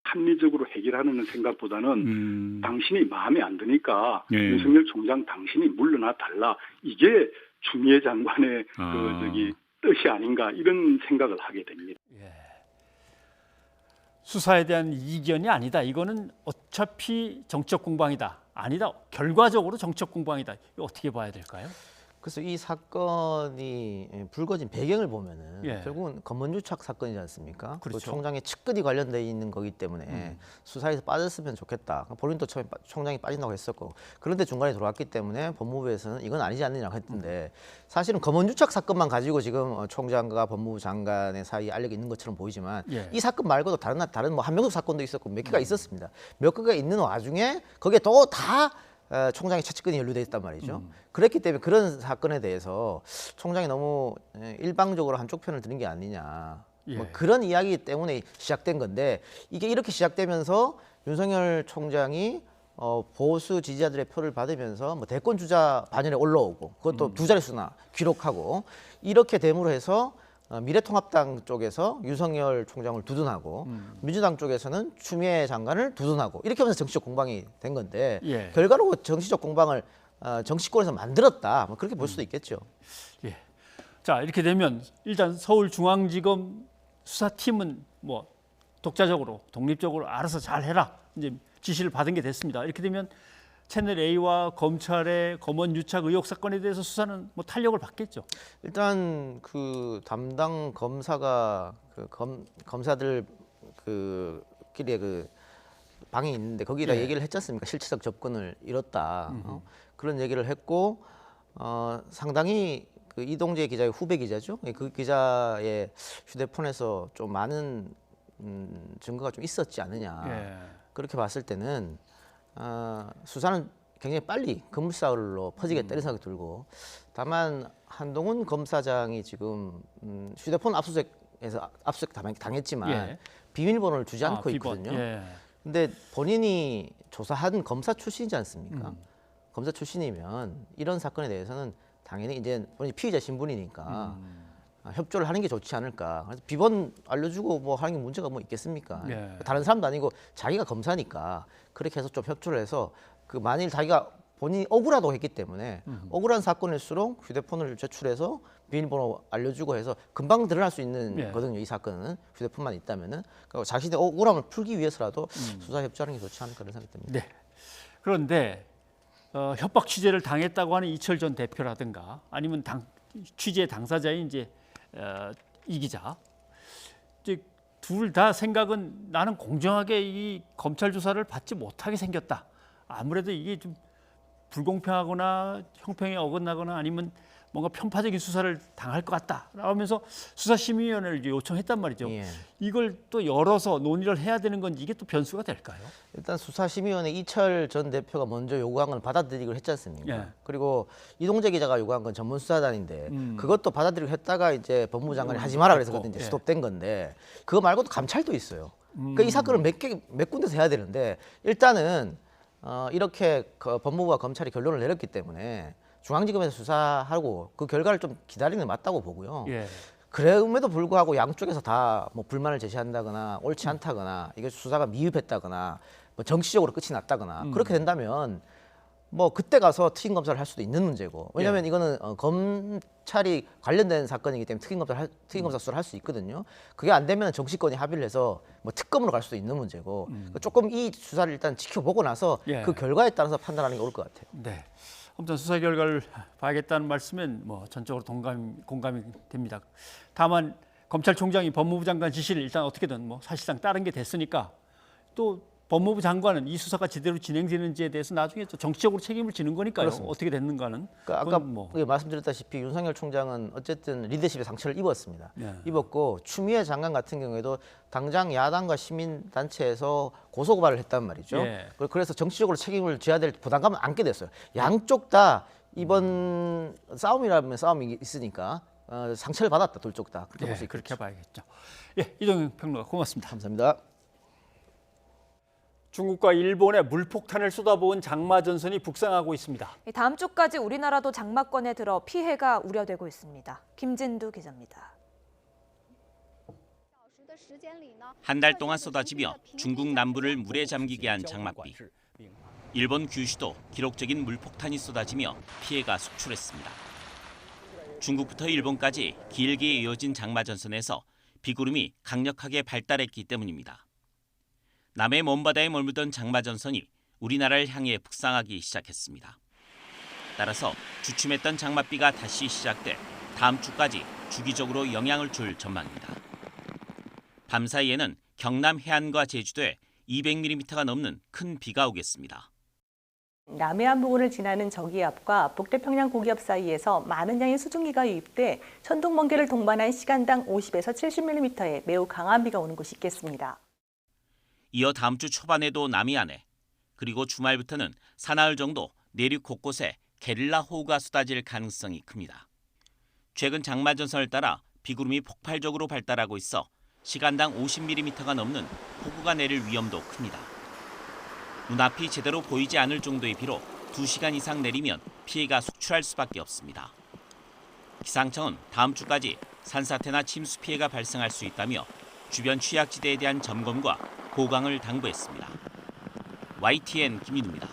합리적으로 해결하는 생각보다는 당신이 마음에 안 드니까 예. 윤석열 총장 당신이 물러나 달라 이게 추미애 장관의 뜻이 아닌가 이런 생각을 하게 됩니다. 수사에 대한 이견이 아니다. 이거는 어차피 정치적 공방이다. 아니다. 결과적으로 정치적 공방이다. 이거 어떻게 봐야 될까요? 그래서 이 사건이 불거진 배경을 보면은 예. 결국은 검언유착 사건이지 않습니까? 그렇죠. 그 총장의 측근이 관련돼 있는 거기 때문에 수사에서 빠졌으면 좋겠다. 본인도 처음에 총장이 빠진다고 했었고 그런데 중간에 들어왔기 때문에 법무부에서는 이건 아니지 않느냐고 했던데 사실은 검언유착 사건만 가지고 지금 총장과 법무부 장관의 사이에 알력이 있는 것처럼 보이지만 예. 이 사건 말고도 다른 뭐 한명숙 사건도 있었고 몇 개가 있었습니다. 몇 개가 있는 와중에 거기에 또 다 총장의 최측근이 연루돼 있단 말이죠. 그랬기 때문에 그런 사건에 대해서 총장이 너무 일방적으로 한쪽 편을 드는 게 아니냐. 뭐 그런 이야기 때문에 시작된 건데 이게 이렇게 시작되면서 윤석열 총장이 보수 지지자들의 표를 받으면서 뭐 대권 주자 반열에 올라오고 그것도 두 자릿수나 기록하고 이렇게 됨으로 해서 미래통합당 쪽에서 윤석열 총장을 두둔하고 민주당 쪽에서는 추미애 장관을 두둔하고 이렇게 하면서 정치적 공방이 된 건데 예. 결과로 정치적 공방을 정치권에서 만들었다 뭐 그렇게 볼 수도 있겠죠. 예. 자 이렇게 되면 일단 서울중앙지검 수사팀은 뭐 독자적으로 독립적으로 알아서 잘 해라 이제 지시를 받은 게 됐습니다. 이렇게 되면 채널 A와 검찰의 검언 유착 의혹 사건에 대해서 수사는 뭐 탄력을 받겠죠. 일단 그 담당 검사가 검사들 그끼리의 그 방이 있는데 거기다 얘기를 했지 않습니까? 실체적 접근을 잃었다. 그런 얘기를 했고 상당히 그 이동재 기자의 후배 기자죠. 그 기자의 휴대폰에서 좀 많은 증거가 좀 있었지 않느냐. 그렇게 봤을 때는 수사는 굉장히 빨리 급물살로 퍼지겠다 이런 생각이 들고 다만 한동훈 검사장이 지금 휴대폰 압수수색에서 압수수색 당했지만 비밀번호를 주지 않고 있거든요. 근데 본인이 조사한 검사 출신이지 않습니까? 검사 출신이면 이런 사건에 대해서는 당연히 이제 본인이 피의자 신분이니까 협조를 하는 게 좋지 않을까. 그래서 비번 알려주고 뭐 하는 게 문제가 뭐 있겠습니까? 다른 사람도 아니고 자기가 검사니까 그렇게 해서 좀 협조를 해서 그 만일 자기가 본인이 억울하다고 했기 때문에 억울한 사건일수록 휴대폰을 제출해서 비밀번호 알려주고 해서 금방 드러날 수 있는 거든요. 이 사건은 휴대폰만 있다면은 그러니까 자신의 억울함을 풀기 위해서라도 수사 협조하는 게 좋지 않을까 그런 생각이 듭니다. 네. 그런데 협박 취재를 당했다고 하는 이철 전 대표라든가 아니면 취재 당사자인 이제 이 기자, 이제 둘 다 생각은 나는 공정하게 이 검찰 조사를 받지 못하게 생겼다. 아무래도 이게 좀 불공평하거나 형평에 어긋나거나 아니면 뭔가 편파적인 수사를 당할 것 같다. 라면서 수사심의위원회를 요청했단 말이죠. 예. 이걸 또 열어서 논의를 해야 되는 건지 이게 또 변수가 될까요? 일단 수사심의위원회 이철 전 대표가 먼저 요구한 건 받아들이기로 했지 않습니까? 예. 그리고 이동재 기자가 요구한 건 전문수사단인데 그것도 받아들이고 했다가 이제 법무부 장관이 하지 마라 그래서 그때 이제 예. 스톱된 건데 그거 말고도 감찰도 있어요. 그러니까 이 사건을 몇 군데서 해야 되는데 일단은 이렇게 법무부와 검찰이 결론을 내렸기 때문에 중앙지검에서 수사하고 그 결과를 좀 기다리는 게 맞다고 보고요. 예. 그럼에도 불구하고 양쪽에서 다 뭐 불만을 제시한다거나 옳지 않다거나 이게 수사가 미흡했다거나 뭐 정치적으로 끝이 났다거나 그렇게 된다면 뭐 그때 가서 특임 검사를 할 수도 있는 문제고 왜냐하면 이거는 검찰이 관련된 사건이기 때문에 특임 검사 수사를 할 수 있거든요. 그게 안 되면 정치권이 합의를 해서 뭐 특검으로 갈 수도 있는 문제고 조금 이 수사를 일단 지켜보고 나서 그 결과에 따라서 판단하는 게 옳을 것 같아요. 네. 아무튼 수사 결과를 봐야겠다는 말씀은 뭐 전적으로 공감이 됩니다. 다만 검찰총장이 법무부 장관 지시를 일단 어떻게든 뭐 사실상 따른 게 됐으니까 또 법무부 장관은 이 수사가 제대로 진행되는지에 대해서 나중에 또 정치적으로 책임을 지는 거니까요. 그렇습니다. 어떻게 됐는가는. 그러니까 아까 말씀드렸다시피 윤석열 총장은 어쨌든 리더십의 상처를 입었습니다. 네. 입었고 추미애 장관 같은 경우에도 당장 야당과 시민단체에서 고소고발을 했단 말이죠. 예. 그래서 정치적으로 책임을 져야 될 부담감을 안게 됐어요. 양쪽 다 이번 싸움이라면 싸움이 있으니까 상처를 받았다. 둘 쪽 다. 그렇게 볼 수 있겠죠. 그렇게 봐야겠죠. 예, 이동영 평론가 고맙습니다. 감사합니다. 중국과 일본에 물폭탄을 쏟아부은 장마 전선이 북상하고 있습니다. 다음 주까지 우리나라도 장마권에 들어 피해가 우려되고 있습니다. 김진두 기자입니다. 한 달 동안 쏟아지며 중국 남부를 물에 잠기게 한 장맛비. 일본 규슈도 기록적인 물폭탄이 쏟아지며 피해가 속출했습니다. 중국부터 일본까지 길게 이어진 장마 전선에서 비구름이 강력하게 발달했기 때문입니다. 남해 먼바다에 머물던 장마 전선이 우리나라를 향해 북상하기 시작했습니다. 따라서 주춤했던 장맛비가 다시 시작돼 다음 주까지 주기적으로 영향을 줄 전망입니다. 밤 사이에는 경남 해안과 제주도에 200mm가 넘는 큰 비가 오겠습니다. 남해안 부근을 지나는 저기압과 북태평양 고기압 사이에서 많은 양의 수증기가 유입돼 천둥 번개를 동반한 시간당 50에서 70mm의 매우 강한 비가 오는 곳이 있겠습니다. 이어 다음 주 초반에도 남해안에 그리고 주말부터는 사나흘 정도 내륙 곳곳에 게릴라 호우가 쏟아질 가능성이 큽니다. 최근 장마 전선을 따라 비구름이 폭발적으로 발달하고 있어 시간당 50mm가 넘는 폭우가 내릴 위험도 큽니다. 눈앞이 제대로 보이지 않을 정도의 비로 2시간 이상 내리면 피해가 속출할 수밖에 없습니다. 기상청은 다음 주까지 산사태나 침수 피해가 발생할 수 있다며 주변 취약지대에 대한 점검과 보강을 당부했습니다. YTN 김인우입니다.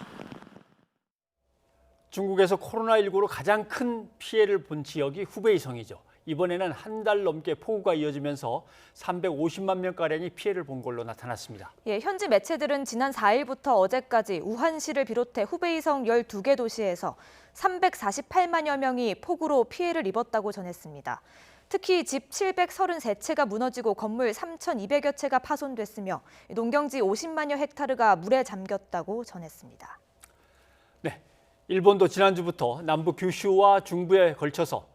중국에서 코로나19로 가장 큰 피해를 본 지역이 후베이성이죠. 이번에는 한 달 넘게 폭우가 이어지면서 350만 명가량이 피해를 본 걸로 나타났습니다. 예, 현지 매체들은 지난 4일부터 어제까지 우한시를 비롯해 후베이성 12개 도시에서 348만여 명이 폭우로 피해를 입었다고 전했습니다. 특히 집 733채가 무너지고 건물 3,200여 채가 파손됐으며 농경지 50만여 헥타르가 물에 잠겼다고 전했습니다. 네, 일본도 지난주부터 남부 규슈와 중부에 걸쳐서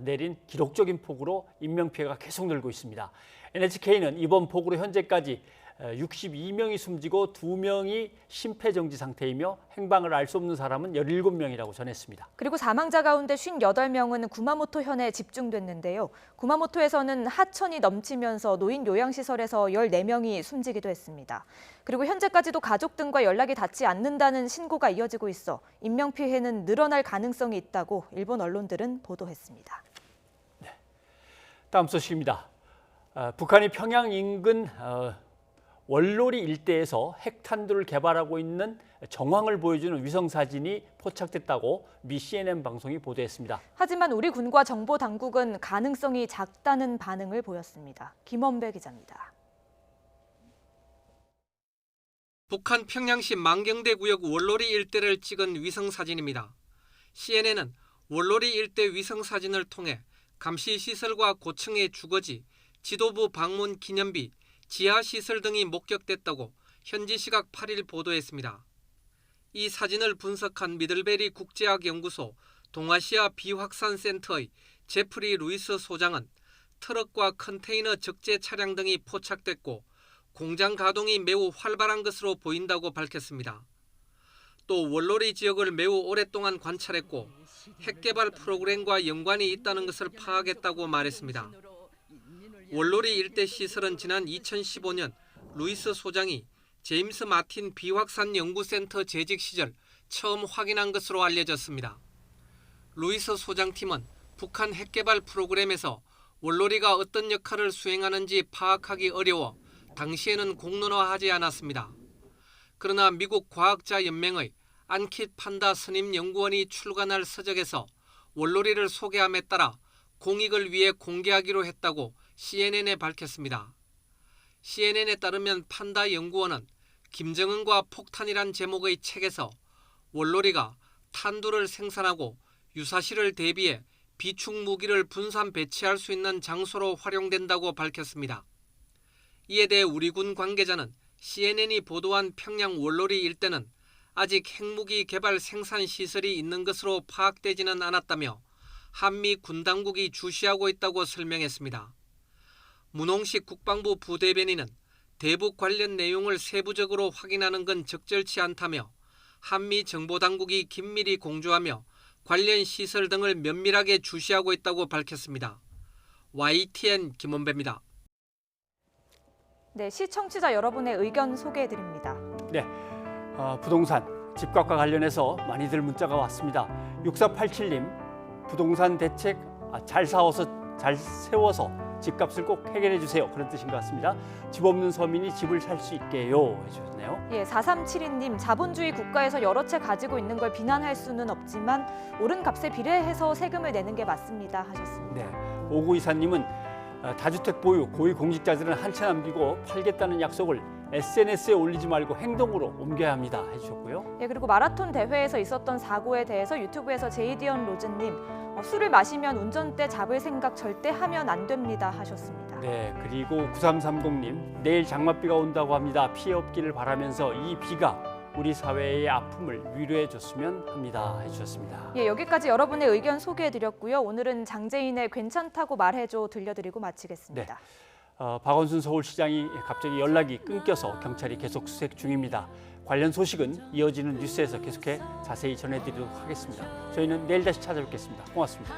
내린 기록적인 폭우로 인명피해가 계속 늘고 있습니다. NHK는 이번 폭우로 현재까지 62명이 숨지고 2명이 심폐정지 상태이며 행방을 알 수 없는 사람은 17명이라고 전했습니다. 그리고 사망자 가운데 58명은 구마모토 현에 집중됐는데요. 구마모토에서는 하천이 넘치면서 노인 요양시설에서 14명이 숨지기도 했습니다. 그리고 현재까지도 가족 등과 연락이 닿지 않는다는 신고가 이어지고 있어 인명피해는 늘어날 가능성이 있다고 일본 언론들은 보도했습니다. 네. 다음 소식입니다. 북한이 평양 인근 월로리 일대에서 핵탄두를 개발하고 있는 정황을 보여주는 위성사진이 포착됐다고 미 CNN 방송이 보도했습니다. 하지만 우리 군과 정보 당국은 가능성이 작다는 반응을 보였습니다. 김원배 기자입니다. 북한 평양시 만경대 구역 월로리 일대를 찍은 위성사진입니다. CNN은 월로리 일대 위성사진을 통해 감시시설과 고층의 주거지, 지도부 방문 기념비, 지하시설 등이 목격됐다고 현지 시각 8일 보도했습니다. 이 사진을 분석한 미들베리 국제학연구소 동아시아 비확산센터의 제프리 루이스 소장은 트럭과 컨테이너 적재 차량 등이 포착됐고 공장 가동이 매우 활발한 것으로 보인다고 밝혔습니다. 또 월로리 지역을 매우 오랫동안 관찰했고 핵개발 프로그램과 연관이 있다는 것을 파악했다고 말했습니다. 월로리 일대 시설은 지난 2015년 루이스 소장이 제임스 마틴 비확산 연구센터 재직 시절 처음 확인한 것으로 알려졌습니다. 루이스 소장팀은 북한 핵개발 프로그램에서 월로리가 어떤 역할을 수행하는지 파악하기 어려워 당시에는 공론화하지 않았습니다. 그러나 미국 과학자연맹의 안킷 판다 선임 연구원이 출간할 서적에서 월로리를 소개함에 따라 공익을 위해 공개하기로 했다고 CNN에 밝혔습니다. CNN에 따르면 판다 연구원은 김정은과 폭탄이란 제목의 책에서 월로리가 탄두를 생산하고 유사시를 대비해 비축 무기를 분산 배치할 수 있는 장소로 활용된다고 밝혔습니다. 이에 대해 우리 군 관계자는 CNN이 보도한 평양 월로리 일대는 아직 핵무기 개발 생산 시설이 있는 것으로 파악되지는 않았다며 한미 군 당국이 주시하고 있다고 설명했습니다. 문홍식 국방부 부대변인은 대북 관련 내용을 세부적으로 확인하는 건 적절치 않다며 한미 정보당국이 긴밀히 공조하며 관련 시설 등을 면밀하게 주시하고 있다고 밝혔습니다. YTN 김원배입니다. 네, 시청취자 여러분의 의견 소개해드립니다. 네, 부동산, 집값과 관련해서 많이들 문자가 왔습니다. 6487님, 부동산 대책 잘 세워서 집값을 꼭 해결해 주세요. 그런 뜻인 것 같습니다. 집 없는 서민이 집을 살 수 있게요 해주셨네요. 예, 4372님, 자본주의 국가에서 여러 채 가지고 있는 걸 비난할 수는 없지만 오른 값에 비례해서 세금을 내는 게 맞습니다 하셨습니다. 네, 5924님은 다주택 보유 고위공직자들은 한 채 남기고 팔겠다는 약속을 SNS에 올리지 말고 행동으로 옮겨야 합니다 해주셨고요. 예, 그리고 마라톤 대회에서 있었던 사고에 대해서 유튜브에서 제이디언 로즈님, 술을 마시면 운전대 잡을 생각 절대 하면 안 됩니다 하셨습니다. 네, 그리고 9330님, 내일 장맛비가 온다고 합니다. 피해 없기를 바라면서 이 비가 우리 사회의 아픔을 위로해 줬으면 합니다 해주셨습니다. 예, 여기까지 여러분의 의견 소개해드렸고요. 오늘은 장재인의 괜찮다고 말해줘 들려드리고 마치겠습니다. 네. 박원순 서울시장이 갑자기 연락이 끊겨서 경찰이 계속 수색 중입니다. 관련 소식은 이어지는 뉴스에서 계속해 자세히 전해드리도록 하겠습니다. 저희는 내일 다시 찾아뵙겠습니다. 고맙습니다.